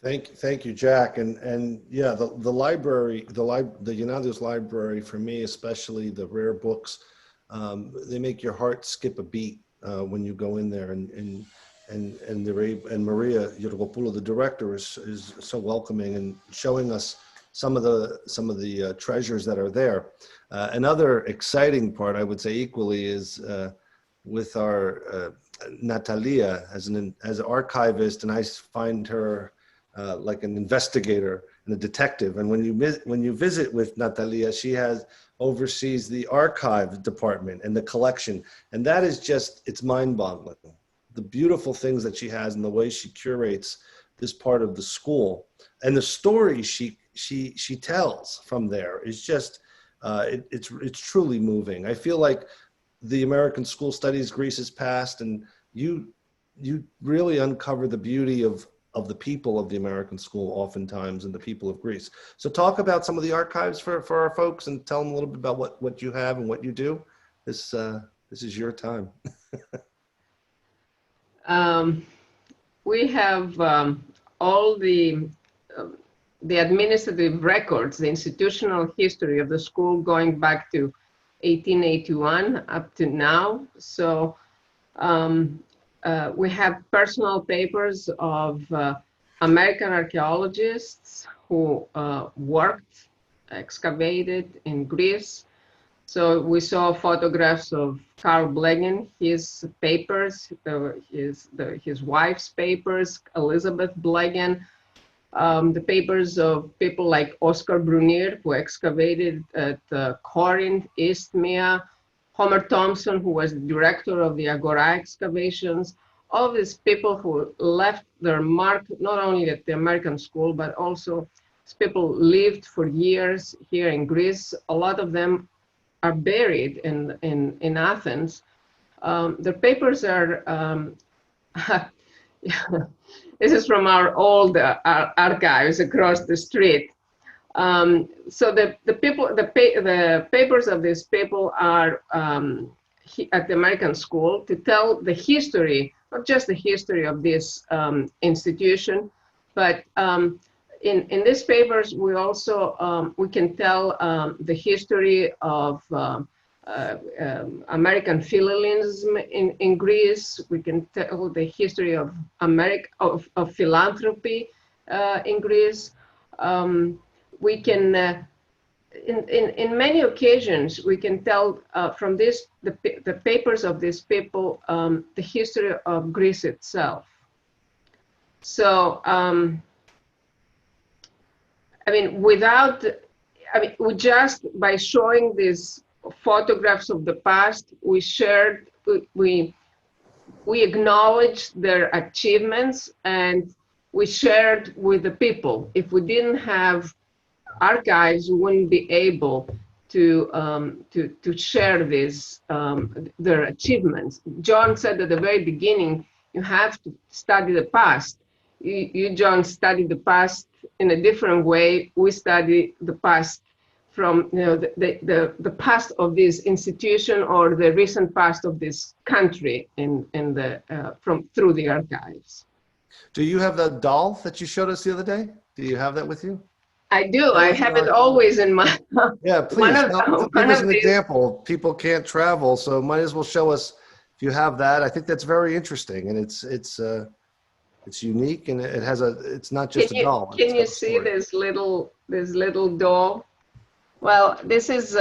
Thank you, Jack. And yeah, the library, the GENNADIUS library, for me especially, the rare books, they make your heart skip a beat when you go in there, and Maria Georgopoulou, the director, is so welcoming and showing us some of the treasures that are there. Another exciting part, I would say equally, is with our Natalia as an archivist, and I find her like an investigator and a detective. And when you visit with Natalia, she oversees the archive department and the collection, and that is just, it's mind-boggling. The beautiful things that she has and the way she curates this part of the school and the story she tells from there is just it's truly moving. I feel like the American School Studies Greece's past, and you really uncover the beauty of the people of the American school oftentimes and the people of Greece. So talk about some of the archives for our folks and tell them a little bit about what you have and what you do. This is your time. We have all the administrative records, the institutional history of the school going back to 1881 up to now. So we have personal papers of American archaeologists who worked, excavated in Greece. So we saw photographs of Carl Blegen, his papers, his wife's papers, Elizabeth Blegen, the papers of people like Oscar Brunier, who excavated at Corinth, Isthmia, Homer Thompson, who was the director of the Agora excavations. All these people who left their mark, not only at the American school, but also people lived for years here in Greece. A lot of them are buried in Athens. Their papers are, this is from our old archives across the street. So the papers of these people are at the American school to tell the history, not just the history of this institution, but in these papers, we also we can tell the history of American Philhellenism in Greece. We can tell the history of of philanthropy in Greece. We can, in many occasions, we can tell from the papers of these people the history of Greece itself. So. Just by showing these photographs of the past, we acknowledged their achievements and we shared with the people. If we didn't have archives wouldn't be able to share this, their achievements. John said at the very beginning, you have to study the past. You John, study the past in a different way. We study the past from the past of this institution or the recent past of this country through the archives. Do you have the doll that you showed us the other day? Do you have that with you? I do. I have it always in my. Yeah, please. Give us an example. People can't travel, so might as well show us if you have that. I think that's very interesting, and it's unique, and it has it's not just a doll. Can you see this little doll? Well, this is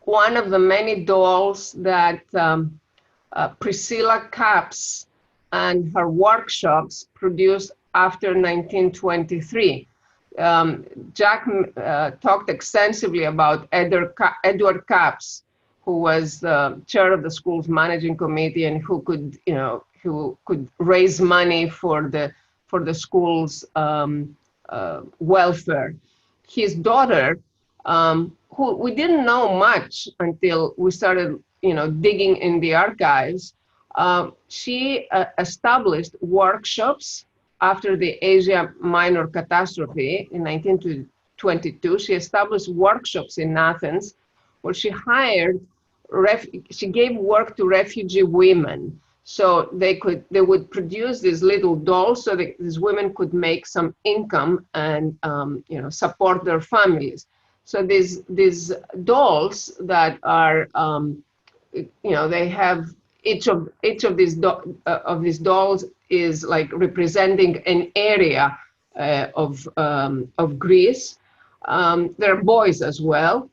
one of the many dolls that Priscilla Capps and her workshops produced after 1923. Jack talked extensively about Edward Capps, who was the chair of the school's managing committee and who could raise money for the school's welfare. His daughter, who we didn't know much until we started, digging in the archives, she established workshops after the Asia Minor catastrophe in 1922. She established workshops in Athens where she gave work to refugee women. So they would produce these little dolls so that these women could make some income and support their families. So these dolls that are they have each of these dolls is like representing an area of Greece. There are boys as well,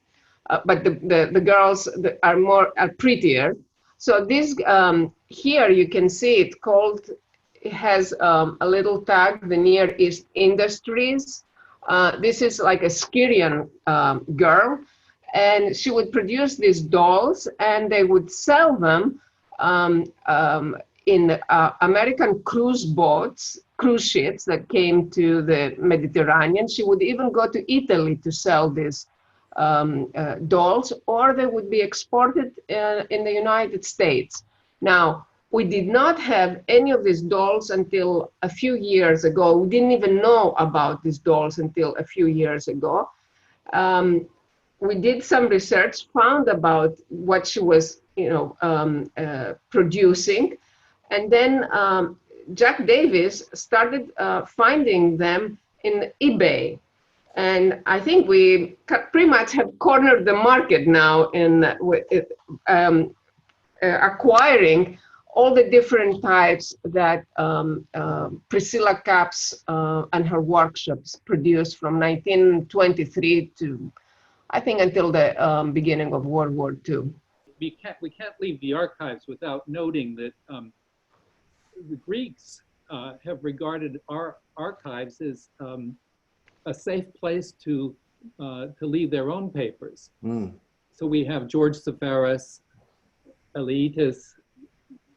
but the girls are prettier. So this here you can see it has a little tag, the Near East Industries. This is like a Syrian girl, and she would produce these dolls, and they would sell them in American cruise ships that came to the Mediterranean. She would even go to Italy to sell these dolls, or they would be exported in the United States. Now, we did not have any of these dolls until a few years ago. We didn't even know about these dolls until a few years ago. We did some research, found about what she was, producing, and then Jack Davis started finding them in eBay. And I think we pretty much have cornered the market now in acquiring all the different types that Priscilla Capps and her workshops produced from 1923 to, I think, until the beginning of World War II. We can't leave the archives without noting that the Greeks have regarded our archives as a safe place to leave their own papers. So we have George Seferis, ELIOT,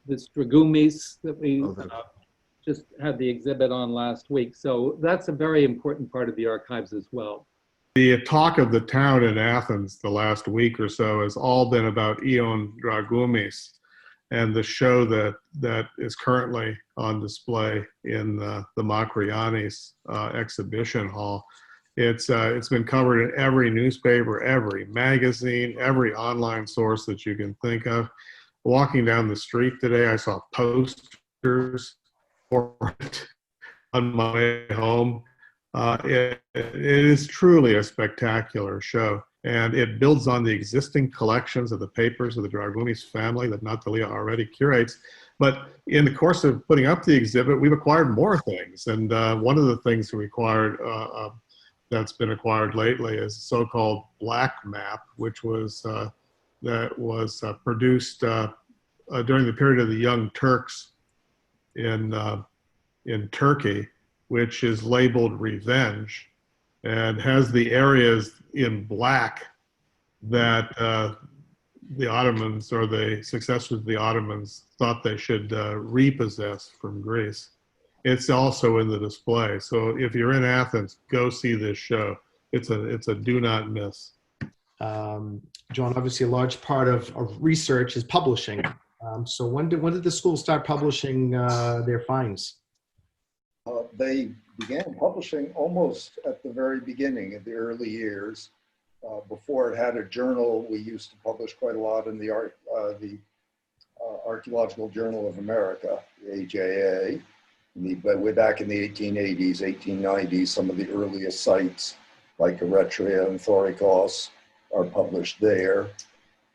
the Stragoumis that we just had the exhibit on last week. So that's a very important part of the archives as well. The talk of the town in Athens the last week or so has all been about Ion Dragoumis and the show that is currently on display in the Makrianis exhibition hall. It's been covered in every newspaper, every magazine, every online source that you can think of. Walking down the street today, I saw posters for it on my way home. It is truly a spectacular show, and it builds on the existing collections of the papers of the Dragoumis family that Natalia already curates. But in the course of putting up the exhibit, we've acquired more things, and one of the things we acquired that's been acquired lately is a so-called Black Map, which was produced during the period of the Young Turks in Turkey, which is labeled Revenge, and has the areas in black that the Ottomans or the successors of the Ottomans thought they should repossess from Greece. It's also in the display. So if you're in Athens, go see this show. it's a do not miss. John, obviously a large part of research is publishing. So when did the school start publishing their finds? They began publishing almost at the very beginning, in the early years. Before it had a journal, we used to publish quite a lot in the Archaeological Journal of America, the AJA. But way back in the 1880s, 1890s, some of the earliest sites like Eretria and Thorikos are published there.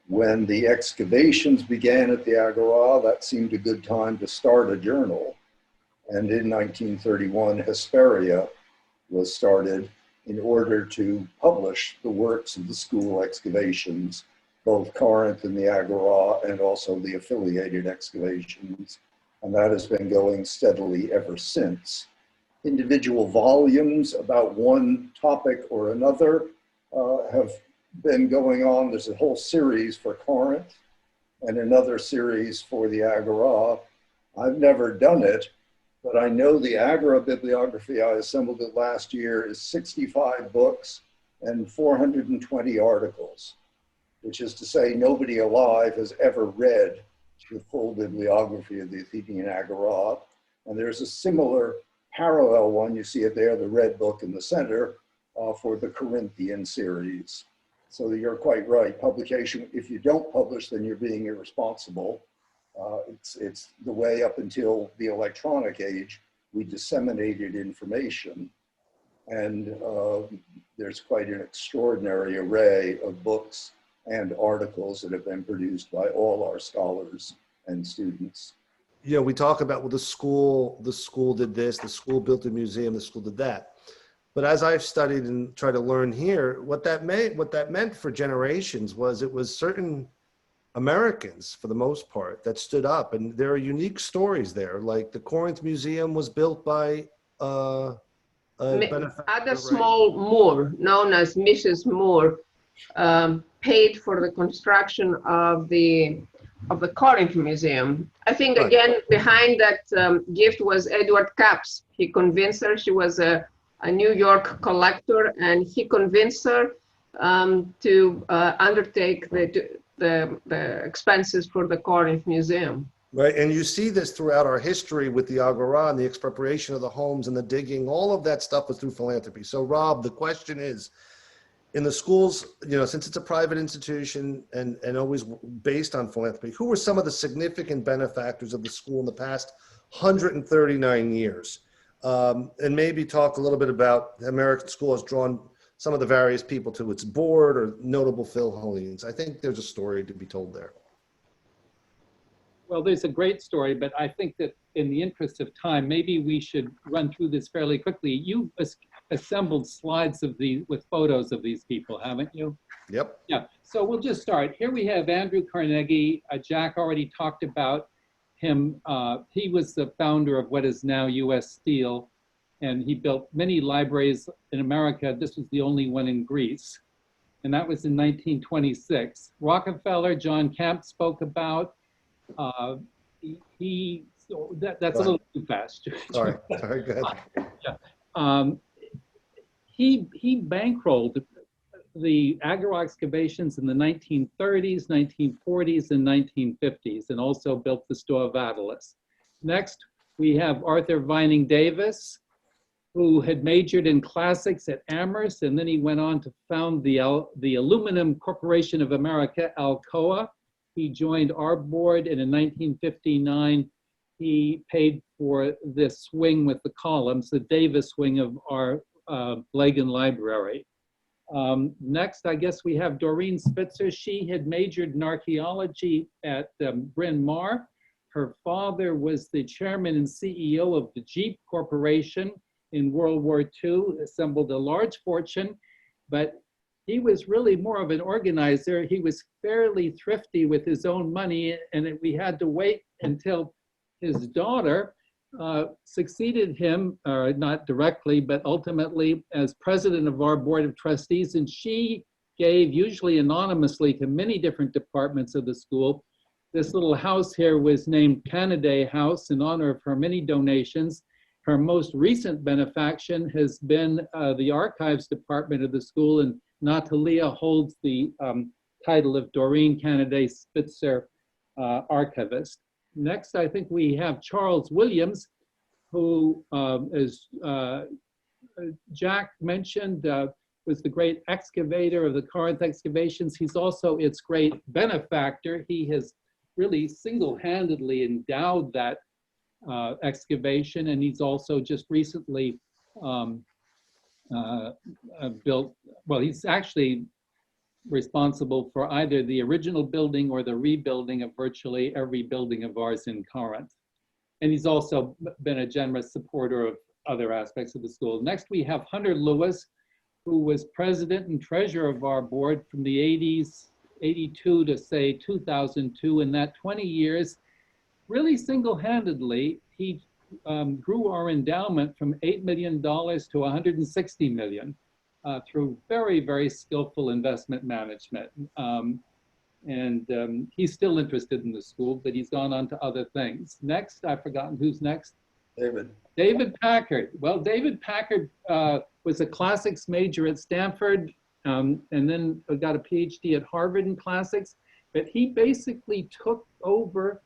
When the excavations began at the Agora, that seemed a good time to start a journal. And in 1931, Hesperia was started in order to publish the works of the school excavations, both Corinth and the Agora, and also the affiliated excavations. And that has been going steadily ever since. Individual volumes about one topic or another have been going on. There's a whole series for Corinth and another series for the Agora. I've never done it, but I know the Agora bibliography, I assembled it last year, is 65 books and 420 articles, which is to say nobody alive has ever read the full bibliography of the Athenian Agora. And there's a similar parallel one, you see it there, the red book in the center, for the Corinthian series. So you're quite right, publication, if you don't publish, then you're being irresponsible. It's the way up until the electronic age, we disseminated information. And there's quite an extraordinary array of books and articles that have been produced by all our scholars and students. You know, we talk about, well, the school did this, the school built a museum, the school did that. But as I've studied and tried to learn here, what that meant for generations was it was certain Americans, for the most part, that stood up, and there are unique stories there. Like the Corinth Museum was built by Ada Small Moore, known as Mrs. Moore, paid for the construction of the Corinth Museum. I think again behind that gift was Edward Capps. He convinced her. She was a New York collector, and he convinced her to undertake the expenses for the Corinth Museum. Right, and you see this throughout our history with the Agora and the expropriation of the homes and the digging. All of that stuff was through philanthropy. So Rob, the question is, in the schools, you know, since it's a private institution and always based on philanthropy, who were some of the significant benefactors of the school in the past 139 years? And maybe talk a little bit about the American school has drawn some of the various people to its board or notable Philhellenes. I think there's a story to be told there. Well, there's a great story, but I think that in the interest of time, maybe we should run through this fairly quickly. You assembled slides of these with photos of these people, haven't you? Yep. Yeah, so we'll just start. Here we have Andrew Carnegie. Jack already talked about him. He was the founder of what is now US Steel, and he built many libraries in America. This was the only one in Greece, and that was in 1926. Rockefeller, John Camp spoke about. That's a little too fast. Sorry, good. Yeah. He bankrolled the Agora excavations in the 1930s, 1940s, and 1950s, and also built the Store of Attalus. Next, we have Arthur Vining Davis, who had majored in classics at Amherst, and then he went on to found the Aluminum Corporation of America, Alcoa. He joined our board, and in 1959, he paid for this wing with the columns, the Davis wing of our Blagan Library. Next, I guess we have Doreen Spitzer. She had majored in archaeology at Bryn Mawr. Her father was the chairman and CEO of the Jeep Corporation in World War II, assembled a large fortune, but he was really more of an organizer. He was fairly thrifty with his own money, and we had to wait until his daughter succeeded him, not directly, but ultimately as president of our board of trustees. And she gave, usually anonymously, to many different departments of the school. This little house here was named Canada House in honor of her many donations. Her most recent benefaction has been the archives department of the school, and Natalia holds the title of Doreen Kennedy Spitzer Archivist. Next, I think we have Charles Williams, who, as Jack mentioned, was the great excavator of the Corinth excavations. He's also its great benefactor. He has really single-handedly endowed that excavation, and he's also just recently built, well, he's actually responsible for either the original building or the rebuilding of virtually every building of ours in Corinth. And he's also been a generous supporter of other aspects of the school. Next, we have Hunter Lewis, who was president and treasurer of our board from the 80s, 82 to say 2002. In that 20 years, really single-handedly, he grew our endowment from $8 million to $160 million through very, very skillful investment management. He's still interested in the school, but he's gone on to other things. Next, I've forgotten who's next. David. David Packard. Well, David Packard was a classics major at Stanford and then got a PhD at Harvard in classics, but he basically took over,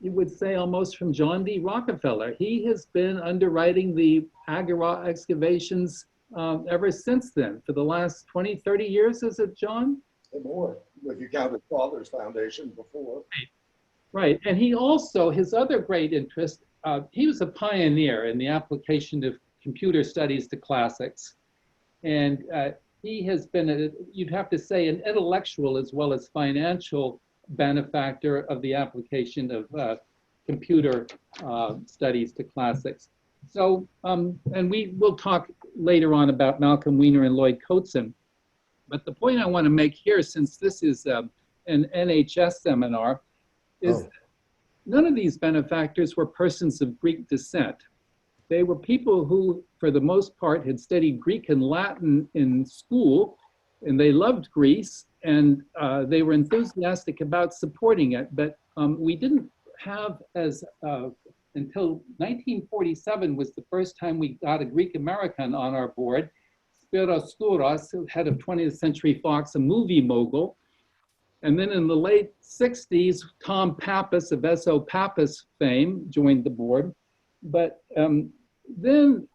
you would say, almost from John D. Rockefeller. He has been underwriting the Agora excavations ever since then, for the last 20, 30 years, is it, John? More, if you count his father's foundation before. Right, and he also, his other great interest, he was a pioneer in the application of computer studies to classics. And he has been, you'd have to say, an intellectual as well as financial benefactor of the application of computer studies to classics. So, and we will talk later on about Malcolm Weiner and Lloyd Coatson. But the point I want to make here, since this is an NHS seminar, is none of these benefactors were persons of Greek descent. They were people who, for the most part, had studied Greek and Latin in school, and they loved Greece, and they were enthusiastic about supporting it. But we didn't have, until 1947 was the first time we got a Greek American on our board. Spiros Skouras, head of 20th Century Fox, a movie mogul. And then in the late 60s, Tom Pappas of S.O. Pappas fame joined the board. But then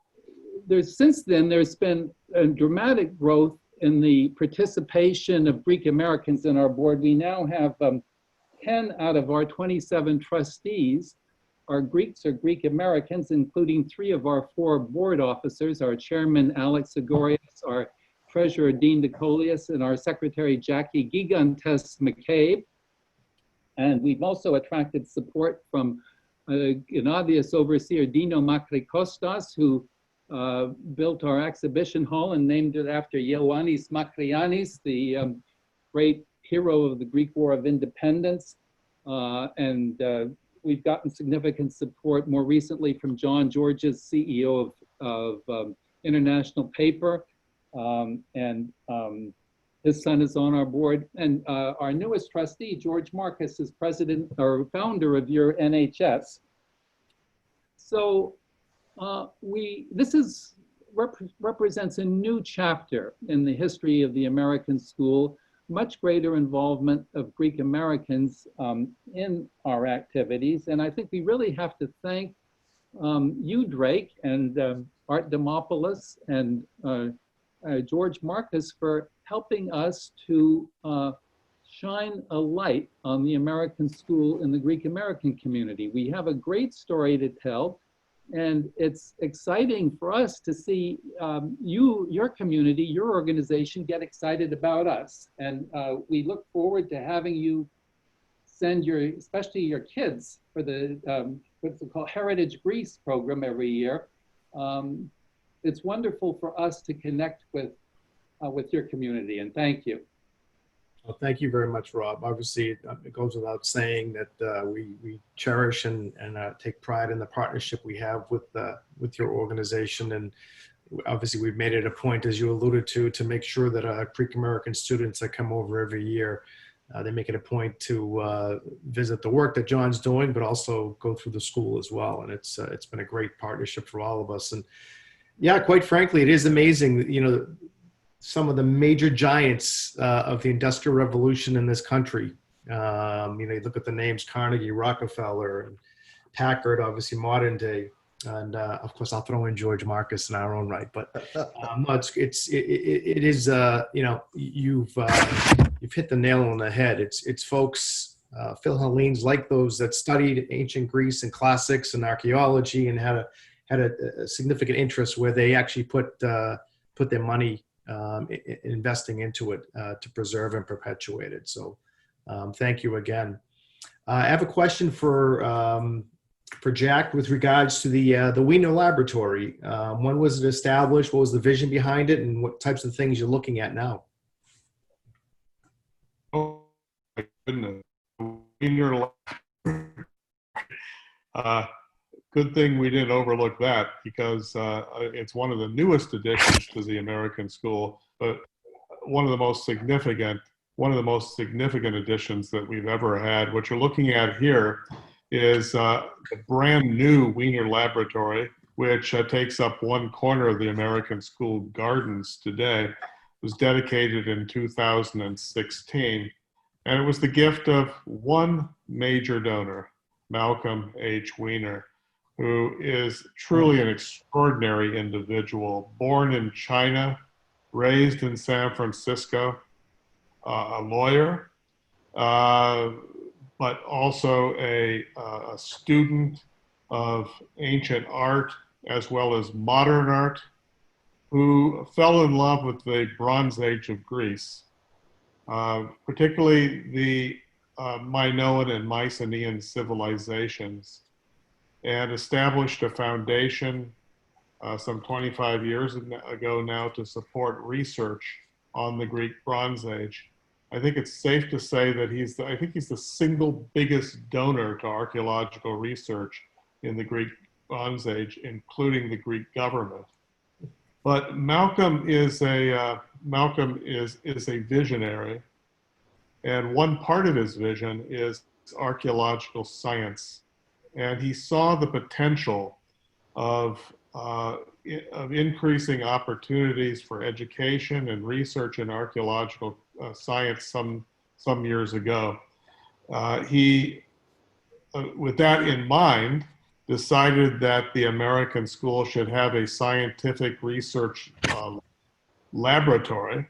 since then, there's been a dramatic growth in the participation of Greek Americans in our board. We now have 10 out of our 27 trustees are Greeks or Greek Americans, including 3 of our 4 board officers, our chairman, Alex Agora, our treasurer, Dean DeColius, and our secretary, Jackie Gigantes McCabe. And we've also attracted support from GENNADIUS overseer Dino Makrikostas, who built our exhibition hall and named it after Ioannis Makrianis, the great hero of the Greek War of Independence. We've gotten significant support more recently from John Georges, CEO of International Paper, and his son is on our board. And our newest trustee, George Marcus, is president or founder of your NHS. So this represents a new chapter in the history of the American school, much greater involvement of Greek Americans in our activities. And I think we really have to thank you, Drake, and Art Demopoulos and George Marcus for helping us to shine a light on the American school in the Greek American community. We have a great story to tell, and it's exciting for us to see your community, your organization get excited about us. And we look forward to having you send especially your kids for the what's called Heritage Greece program every year. It's wonderful for us to connect with your community, and thank you. Well, thank you very much, Rob. Obviously, it goes without saying that we cherish and take pride in the partnership we have with your organization. And obviously, we've made it a point, as you alluded to make sure that Greek American students that come over every year they make it a point to visit the work that John's doing, but also go through the school as well. And it's been a great partnership for all of us. And yeah, quite frankly, it is amazing, you know, some of the major giants of the Industrial Revolution in this country. You know, you look at the names Carnegie, Rockefeller, and Packard, obviously modern day. And of course, I'll throw in George Marcus in our own right. But no, it is, you know, you've hit the nail on the head. It's folks, Philhellenes like those that studied ancient Greece and classics and archaeology and had a significant interest where they actually put their money investing into it to preserve and perpetuate it. So thank you again. I have a question for Jack with regards to the Wiener Laboratory. When was it established? What was the vision behind it, and what types of things you're looking at now? Oh my goodness, Wiener good thing we didn't overlook that, because it's one of the newest additions to the American school, but one of the most significant additions that we've ever had. What you're looking at here is a brand new Wiener Laboratory, which takes up one corner of the American school gardens today. It was dedicated in 2016, and it was the gift of one major donor, Malcolm H. Wiener, who is truly an extraordinary individual, born in China, raised in San Francisco, a lawyer, but also a student of ancient art as well as modern art, who fell in love with the Bronze Age of Greece, particularly the Minoan and Mycenaean civilizations, and established a foundation some 25 years ago now to support research on the Greek Bronze Age. I think it's safe to say that he's the single biggest donor to archaeological research in the Greek Bronze Age, including the Greek government. But Malcolm is a visionary, and one part of his vision is archaeological science. And he saw the potential of increasing opportunities for education and research in archaeological science some years ago. He, with that in mind, decided that the American school should have a scientific research laboratory,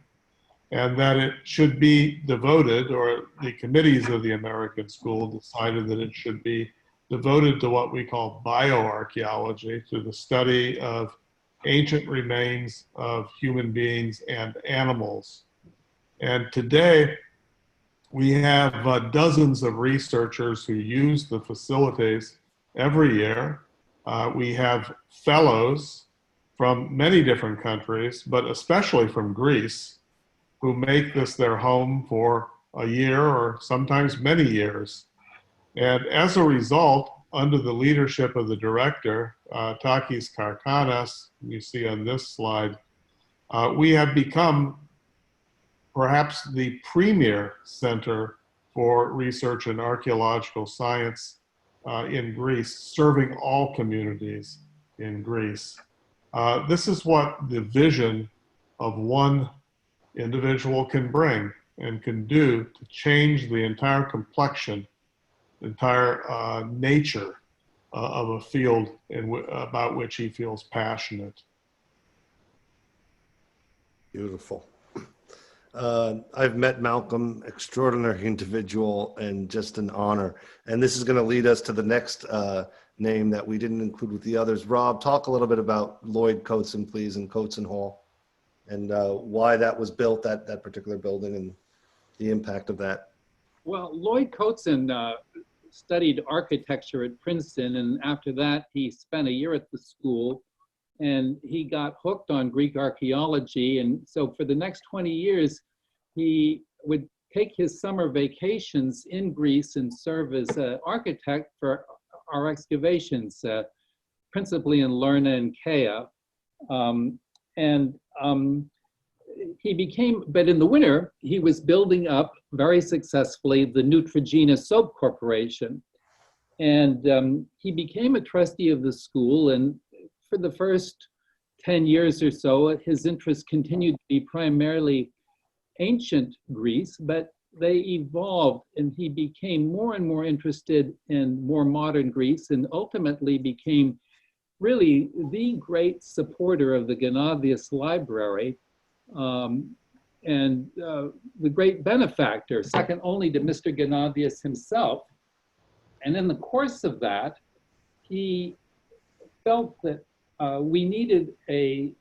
and that it should be devoted, or the committees of the American school decided that it should be devoted to what we call bioarchaeology, to the study of ancient remains of human beings and animals. And today, we have dozens of researchers who use the facilities every year. We have fellows from many different countries, but especially from Greece, who make this their home for a year or sometimes many years. And as a result, under the leadership of the director, Takis Karkanas, you see on this slide, we have become perhaps the premier center for research in archaeological science in Greece, serving all communities in Greece. This is what the vision of one individual can bring and can do to change the entire complexion, entire nature of a field about which he feels passionate. Beautiful. I've met Malcolm, extraordinary individual and just an honor. And this is going to lead us to the next name that we didn't include with the others. Rob, talk a little bit about Lloyd Coatson, please, and Coatson Hall, and why that was built, that particular building, and the impact of that. Well, Lloyd Coatson studied architecture at Princeton, and after that he spent a year at the school, and he got hooked on Greek archaeology. And so for the next 20 years, he would take his summer vacations in Greece and serve as an architect for our excavations, principally in Lerna and Kea. he became, but in the winter, he was building up very successfully the Neutrogena Soap Corporation. And he became a trustee of the school, and for the first 10 years or so, his interest continued to be primarily ancient Greece, but they evolved, and he became more and more interested in more modern Greece, and ultimately became really the great supporter of the GENNADIUS library, and the great benefactor, second only to Mr. GENNADIUS himself. And in the course of that, he felt that we needed a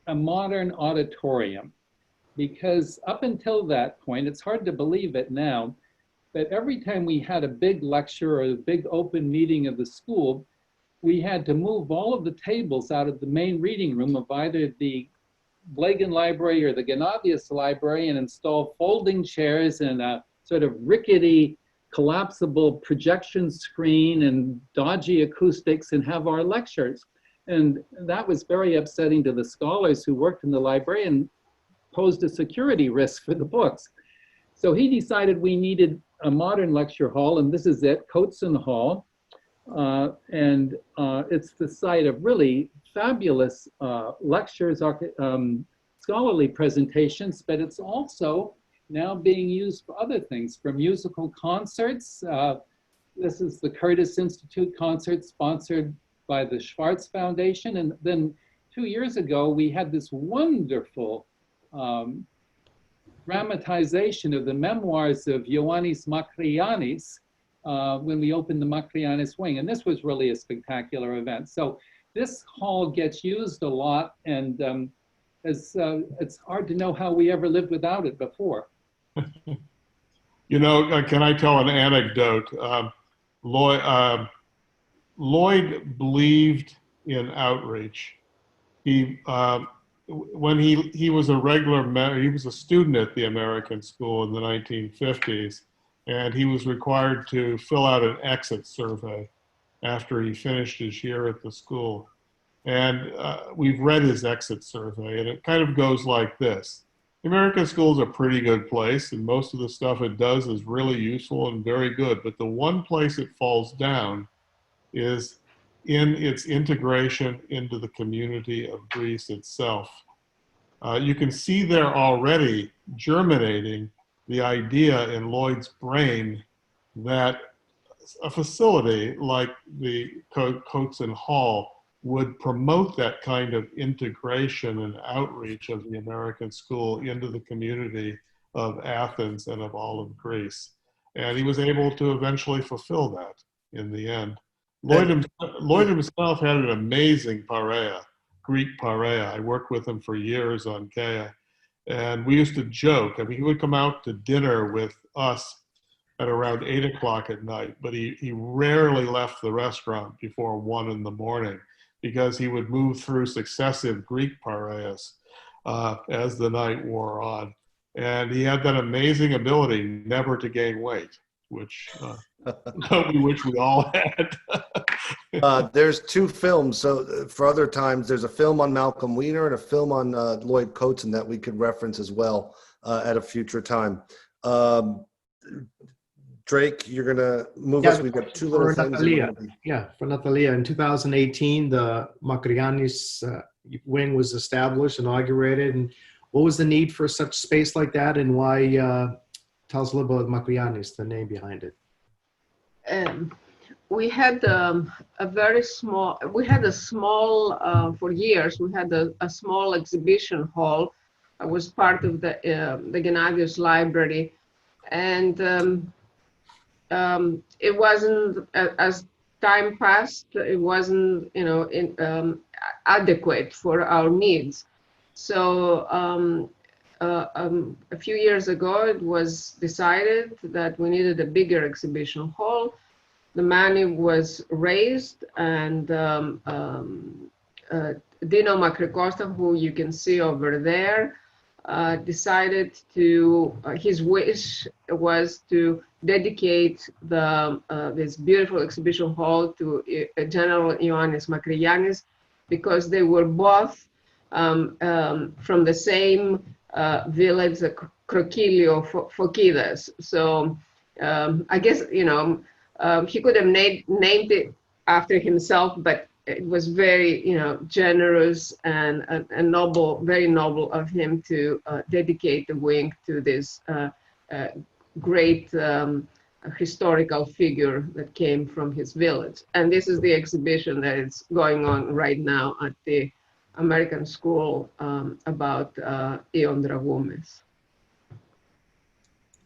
modern auditorium, because up until that point, it's hard to believe it now, but every time we had a big lecture or a big open meeting of the school, we had to move all of the tables out of the main reading room of either the Blagan Library or the GENNADIUS Library and install folding chairs and a sort of rickety collapsible projection screen and dodgy acoustics and have our lectures. And that was very upsetting to the scholars who worked in the library and posed a security risk for the books. So he decided we needed a modern lecture hall, and this is it, Coatson Hall. It's the site of really fabulous lectures, scholarly presentations, but it's also now being used for other things, for musical concerts. This is the Curtis Institute concert sponsored by the Schwartz Foundation. And then 2 years ago, we had this wonderful dramatization of the memoirs of Ioannis Makrianis when we opened the Makrianis wing. And this was really a spectacular event. So this hall gets used a lot, and it's hard to know how we ever lived without it before. You know, can I tell an anecdote? Lloyd believed in outreach. When he was a regular member, he was a student at the American School in the 1950s, and he was required to fill out an exit survey after he finished his year at the school. And we've read his exit survey, and it kind of goes like this. The American School is a pretty good place, and most of the stuff it does is really useful and very good. But the one place it falls down is in its integration into the community of Greece itself. You can see there already germinating the idea in Lloyd's brain that a facility like the Coatson Hall would promote that kind of integration and outreach of the American School into the community of Athens and of all of Greece. And he was able to eventually fulfill that in the end. Lloyd himself had an amazing pareia, Greek pareia. I worked with him for years on Kea. And we used to joke. I mean, he would come out to dinner with us at around 8 o'clock at night, but he rarely left the restaurant before 1 in the morning, because he would move through successive Greek pareias as the night wore on. And he had that amazing ability never to gain weight, which we all had. There's 2 films. So for other times, there's a film on Malcolm Weiner and a film on Lloyd Coatson that we could reference as well at a future time. Drake, you're going to move us. We've got 2 little things. For Natalia, in 2018, the Makrianis wing was established, inaugurated. And what was the need for such space like that, and why? Tell us a little about Makrianis, the name behind it. We had a small, for years, we had a small exhibition hall. I was part of the GENNADIUS library. And it wasn't, as time passed, it wasn't, adequate for our needs. So a few years ago, it was decided that we needed a bigger exhibition hall. The money was raised, and Dino Makrekosta, who you can see over there, decided to, his wish was to dedicate this beautiful exhibition hall to General Ioannis Makrianis, because they were both from the same village, Krokylio Fokidas. So I guess, he could have named it after himself, but it was very, generous and noble, very noble of him to dedicate the wing to this great historical figure that came from his village. And this is the exhibition that is going on right now at the American School about Ion Dragoumis.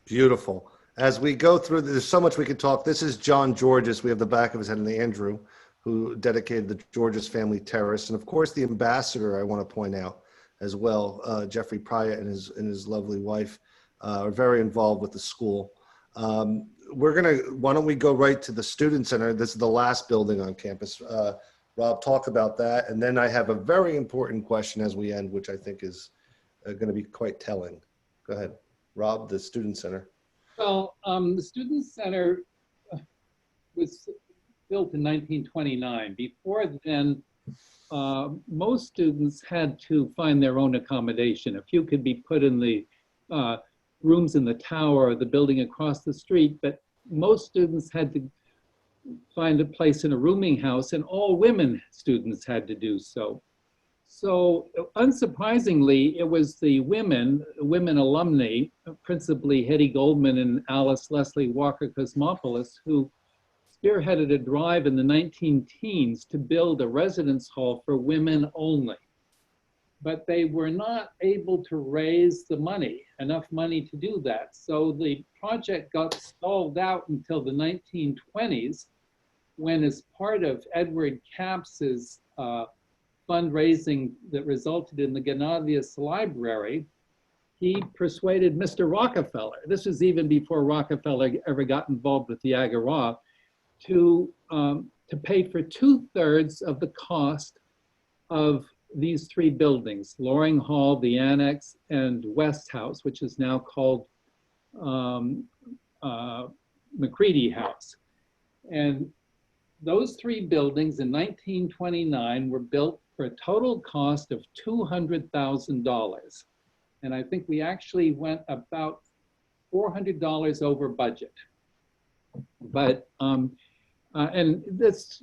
Beautiful. As we go through, there's so much we could talk. This is John Georges. We have the back of his head and Andrew, who dedicated the Georges Family Terrace. And of course, the ambassador, I want to point out as well, Jeffrey Pryor and his lovely wife are very involved with the school. Why don't we go right to the Student Center? This is the last building on campus. Rob, talk about that. And then I have a very important question as we end, which I think is going to be quite telling. Go ahead, Rob, the Student Center. Well, the Student Center was built in 1929. Before then, most students had to find their own accommodation. A few could be put in the rooms in the tower or the building across the street, but most students had to find a place in a rooming house, and all women students had to do so. So unsurprisingly, it was the women alumni, principally Hetty Goldman and Alice Leslie Walker Cosmopoulos, who spearheaded a drive in the 19-teens to build a residence hall for women only. But they were not able to raise the money, enough money to do that. So the project got stalled out until the 1920s, when, as part of Edward Capps's fundraising that resulted in the GENNADIUS Library, he persuaded Mr. Rockefeller, this was even before Rockefeller ever got involved with the Agora, to pay for 2/3 of the cost of these three buildings, Loring Hall, the Annex, and West House, which is now called McCready House. And those three buildings in 1929 were built for a total cost of $200,000. And I think we actually went about $400 over budget. But, and this,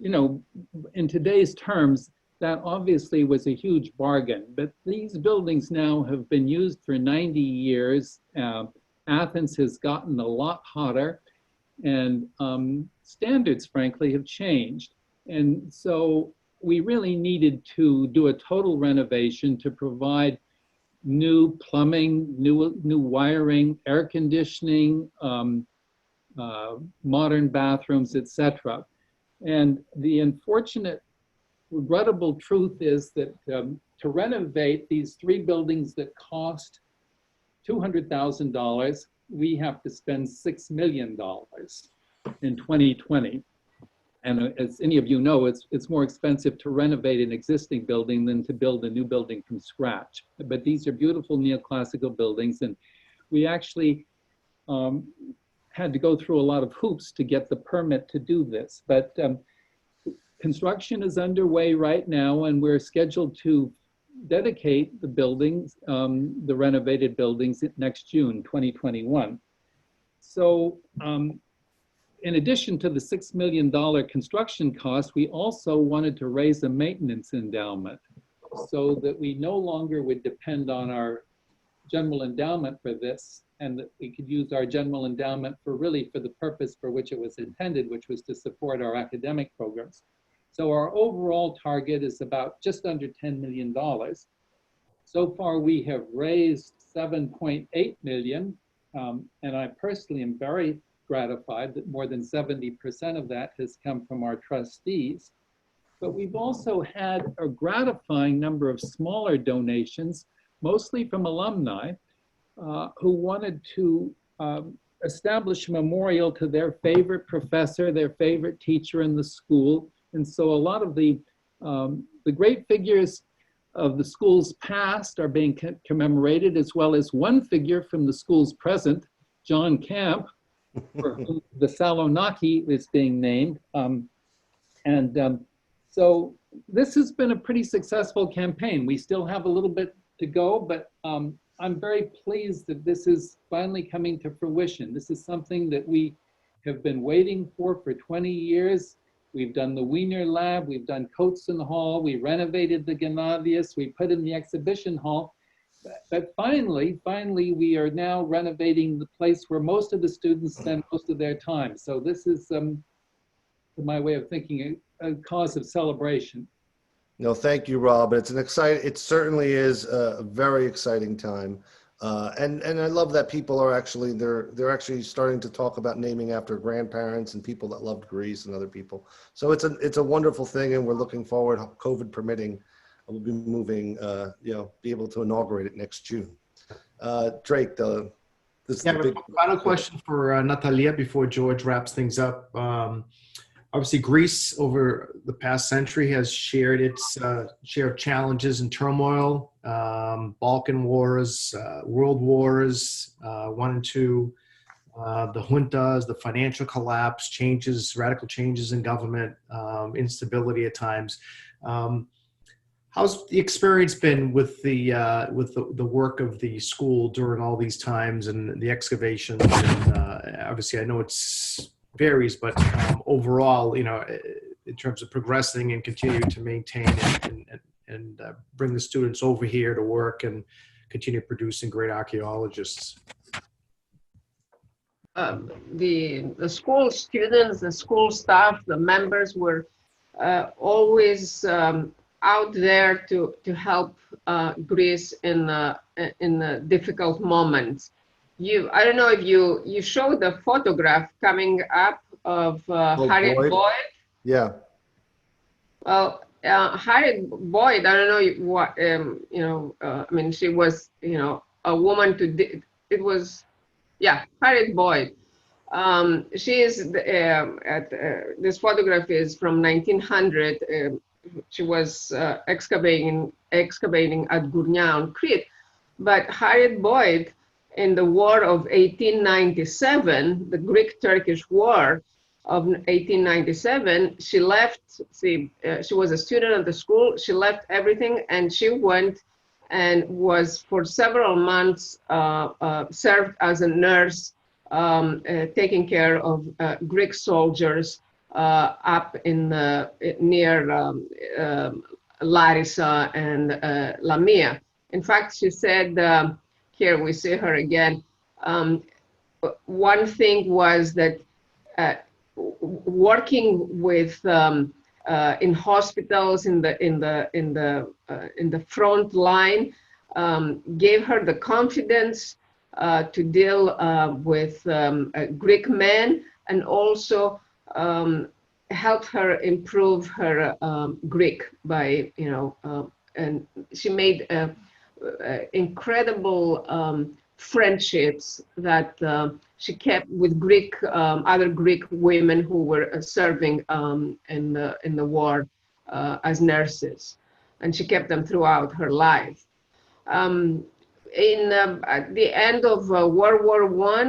in today's terms, that obviously was a huge bargain, but these buildings now have been used for 90 years. Athens has gotten a lot hotter, and standards, frankly, have changed. And so we really needed to do a total renovation to provide new plumbing, new wiring, air conditioning, modern bathrooms, etc. And the unfortunate, regrettable truth is that to renovate these three buildings that cost $200,000, we have to spend $6 million in 2020. And as any of you know, it's more expensive to renovate an existing building than to build a new building from scratch. But these are beautiful neoclassical buildings, and we actually had to go through a lot of hoops to get the permit to do this. But construction is underway right now, and we're scheduled to dedicate the buildings, the renovated buildings, next June, 2021. So in addition to the $6 million construction cost, we also wanted to raise a maintenance endowment so that we no longer would depend on our general endowment for this, and that we could use our general endowment for the purpose for which it was intended, which was to support our academic programs. So our overall target is about just under $10 million. So far, we have raised $7.8 million, and I personally am very gratified that more than 70% of that has come from our trustees. But we've also had a gratifying number of smaller donations, mostly from alumni, who wanted to establish a memorial to their favorite professor, their favorite teacher in the school. And so a lot of the great figures of the school's past are being commemorated, as well as one figure from the school's present, John Camp, for whom the Salonaki is being named. So this has been a pretty successful campaign. We still have a little bit to go, but I'm very pleased that this is finally coming to fruition. This is something that we have been waiting for 20 years. We've done the Wiener Lab, we've done Coatson Hall, we renovated the GENNADIUS, we put in the exhibition hall. But finally, we are now renovating the place where most of the students spend most of their time. So this is, my way of thinking, a cause of celebration. No, thank you, Rob. It's an it certainly is a very exciting time. And I love that people are actually, they're actually starting to talk about naming after grandparents and people that loved Greece and other people. So it's a wonderful thing, and we're looking forward, COVID permitting, we'll be moving, be able to inaugurate it next June. Drake, this is the big final question for Natalia before George wraps things up. Obviously, Greece over the past century has shared its share of challenges and turmoil, Balkan Wars, World Wars, 1 and 2, the juntas, the financial collapse, radical changes in government, instability at times. How's the experience been with the work of the school during all these times and the excavations? And, obviously, I know it's varies, but overall, in terms of progressing and continuing to maintain and bring the students over here to work and continue producing great archaeologists. The school students, the school staff, the members were always out there to help Greece in the difficult moments. I don't know if you showed the photograph coming up of Harriet Boyd. Yeah. Well, Harriet Boyd, I don't know what I mean, she was a woman Harriet Boyd. She is this photograph is from 1900. She was excavating at Gournia on Crete, but Harriet Boyd, in the War of 1897, the Greek-Turkish War of 1897, she left, she was a student at the school, she left everything and she went and was for several months served as a nurse, taking care of Greek soldiers up in near Larissa and Lamia. In fact, she said, here we see her again. One thing was that working with in hospitals in the front line gave her the confidence to deal with Greek men, and also helped her improve her Greek by and she made incredible friendships that she kept with other Greek women who were serving in the war as nurses, and she kept them throughout her life. At the end of World War I,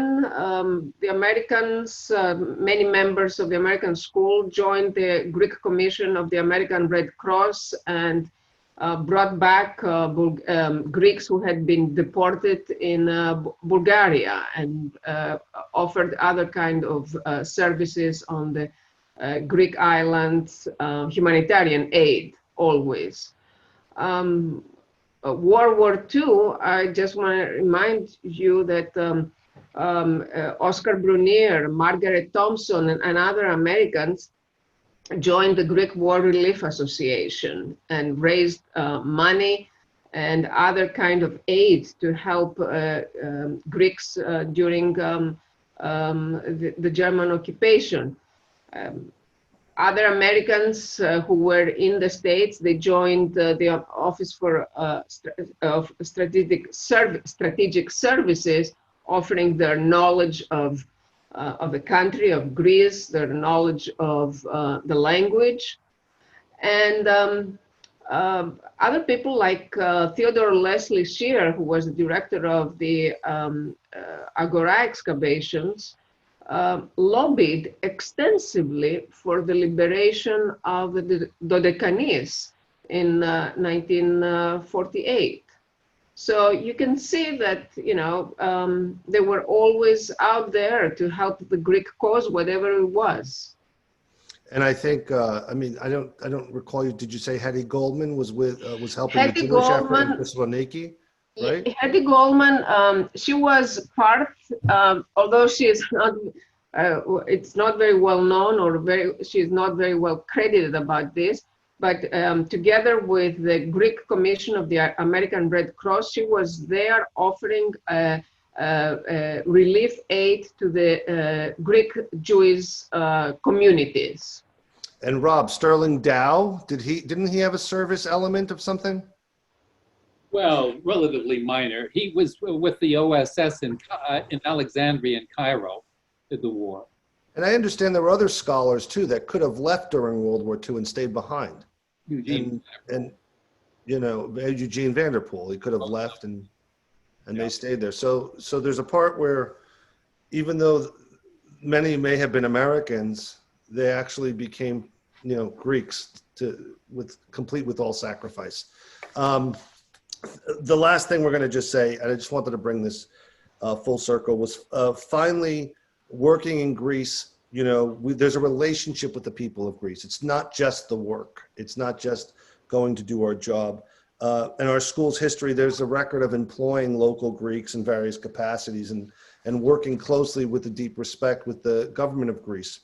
the Americans, many members of the American school joined the Greek Commission of the American Red Cross and brought back Greeks who had been deported in Bulgaria, and offered other kind of services on the Greek islands, humanitarian aid always. World War II, I just want to remind you that Oscar Brunier, Margaret Thompson, and other Americans joined the Greek War Relief Association and raised money and other kind of aid to help Greeks during the German occupation. Other Americans who were in the States, they joined the Office for Strategic Services, offering their knowledge of the country, of Greece, their knowledge of the language. And other people like Theodore Leslie Shear, who was the director of the Agora excavations, lobbied extensively for the liberation of the Dodecanese in 1948. So you can see that, you know, they were always out there to help the Greek cause, whatever it was. And I think, I mean, I don't recall you. Did you say Hetty Goldman was helping Hetty the Jewish effort Goldman, in Thessaloniki, right? Hetty Goldman, she was part, although she is not, it's not very well known, or she's not very well credited about this. But together with the Greek Commission of the American Red Cross, she was there offering relief aid to the Greek Jewish communities. And Rob, Sterling Dow, didn't he have a service element of something? Well, relatively minor. He was with the OSS in Alexandria and Cairo in the war. And I understand there were other scholars too that could have left during World War II and stayed behind. Eugene and you know, Eugene Vanderpool, he could have left and they stayed there. So there's a part where even though many may have been Americans, they actually became, you know, Greeks complete with all sacrifice. The last thing we're going to just say, and I just wanted to bring this full circle, was finally working in Greece. You know, there's a relationship with the people of Greece. It's not just the work. It's not just going to do our job. In our school's history, there's a record of employing local Greeks in various capacities and working closely with a deep respect with the government of Greece.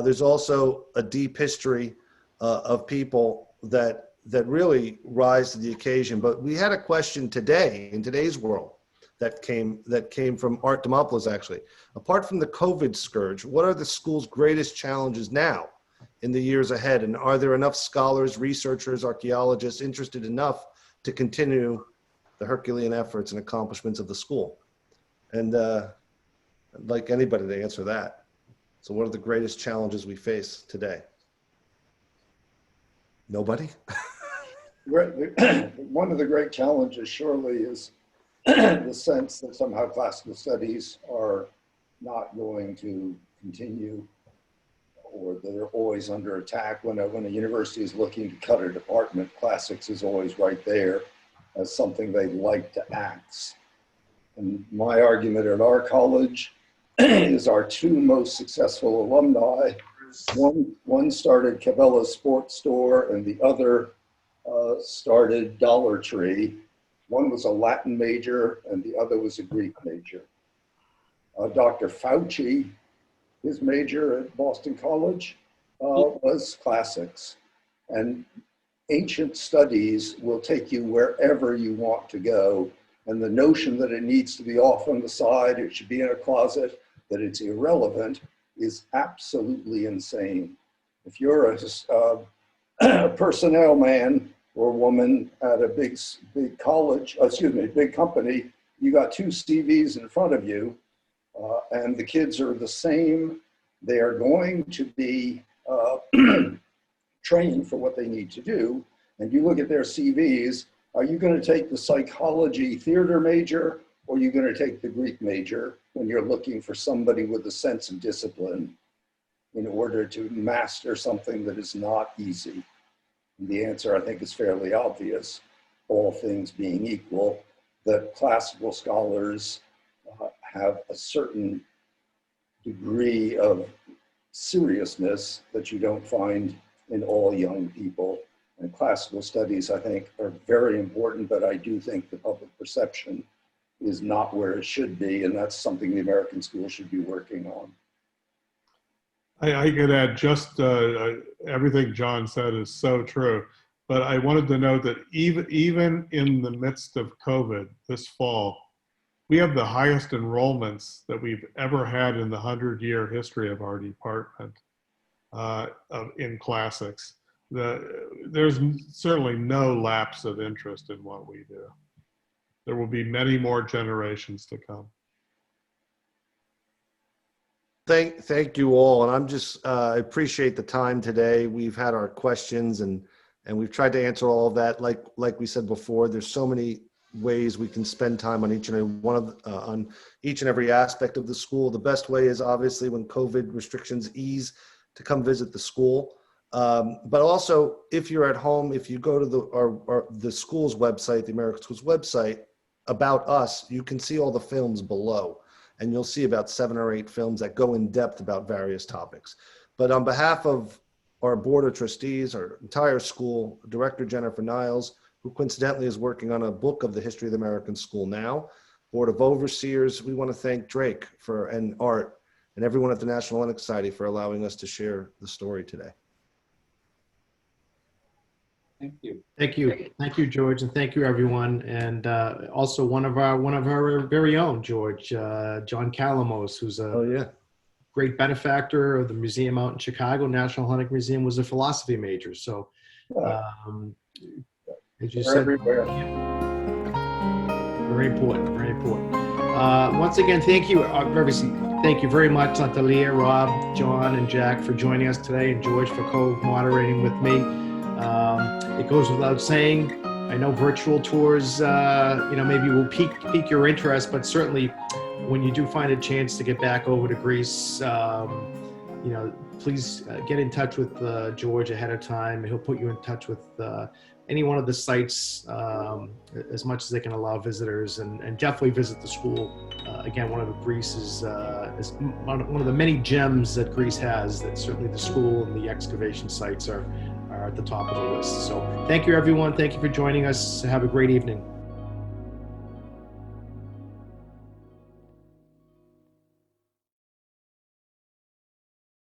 There's also a deep history of people that really rise to the occasion. But we had a question today, in today's world, that came from Art Demopoulos, actually. Apart from the COVID scourge, what are the school's greatest challenges now in the years ahead? And are there enough scholars, researchers, archaeologists interested enough to continue the Herculean efforts and accomplishments of the school? And I'd like anybody to answer that. So what are the greatest challenges we face today? Nobody? One of the great challenges surely is the sense that somehow classical studies are not going to continue, or that they're always under attack. When a university is looking to cut a department, classics is always right there as something they'd like to axe. And my argument at our college is our two most successful alumni. One started Cabela's Sports Store and the other started Dollar Tree. One was a Latin major and the other was a Greek major. Dr. Fauci, his major at Boston College was classics. And ancient studies will take you wherever you want to go. And the notion that it needs to be off on the side, it should be in a closet, that it's irrelevant, is absolutely insane. If you're a personnel man or woman at a big college, big company, you got two CVs in front of you, and the kids are the same. They are going to be trained for what they need to do. And you look at their CVs, are you going to take the psychology theater major, or are you going to take the Greek major when you're looking for somebody with a sense of discipline in order to master something that is not easy? And the answer, I think, is fairly obvious, all things being equal, that classical scholars have a certain degree of seriousness that you don't find in all young people. And classical studies, I think, are very important, but I do think the public perception is not where it should be, and that's something the American school should be working on. I could add just everything John said is so true, but I wanted to note that even in the midst of COVID this fall, we have the highest enrollments that we've ever had in the 100-year history of our department in classics. There's certainly no lapse of interest in what we do. There will be many more generations to come. Thank you all, and I'm just I appreciate the time today. We've had our questions and we've tried to answer all of that. Like we said before, there's so many ways we can spend time on each and every aspect of the school. The best way is obviously when COVID restrictions ease to come visit the school. But also, if you're at home, if you go to the school's website, the American Schools website, about us, you can see all the films below, and you'll see about 7 or 8 films that go in depth about various topics. But on behalf of our board of trustees, our entire school, Director Jennifer Niles, who coincidentally is working on a book of the history of the American school now, Board of Overseers, we want to thank Drake and Art and everyone at the National Hellenic Society for allowing us to share the story today. Thank you. Thank you. Thank you, George, and thank you, everyone. And also one of our very own, George, John Calamos, who's a great benefactor of the museum out in Chicago. National Hellenic Museum, was a philosophy major. So, as you said, very important, very important. Once again, thank you. Thank you very much, Natalia, Rob, John, and Jack for joining us today, and George for co-moderating with me. It goes without saying, I know virtual tours, maybe will pique your interest, but certainly when you do find a chance to get back over to Greece, please get in touch with George ahead of time. He'll put you in touch with any one of the sites as much as they can allow visitors, and definitely visit the school. Again, one of Greece is one of the many gems that Greece has, that certainly the school and the excavation sites are at the top of the list. So thank you, everyone. Thank you for joining us. Have a great evening.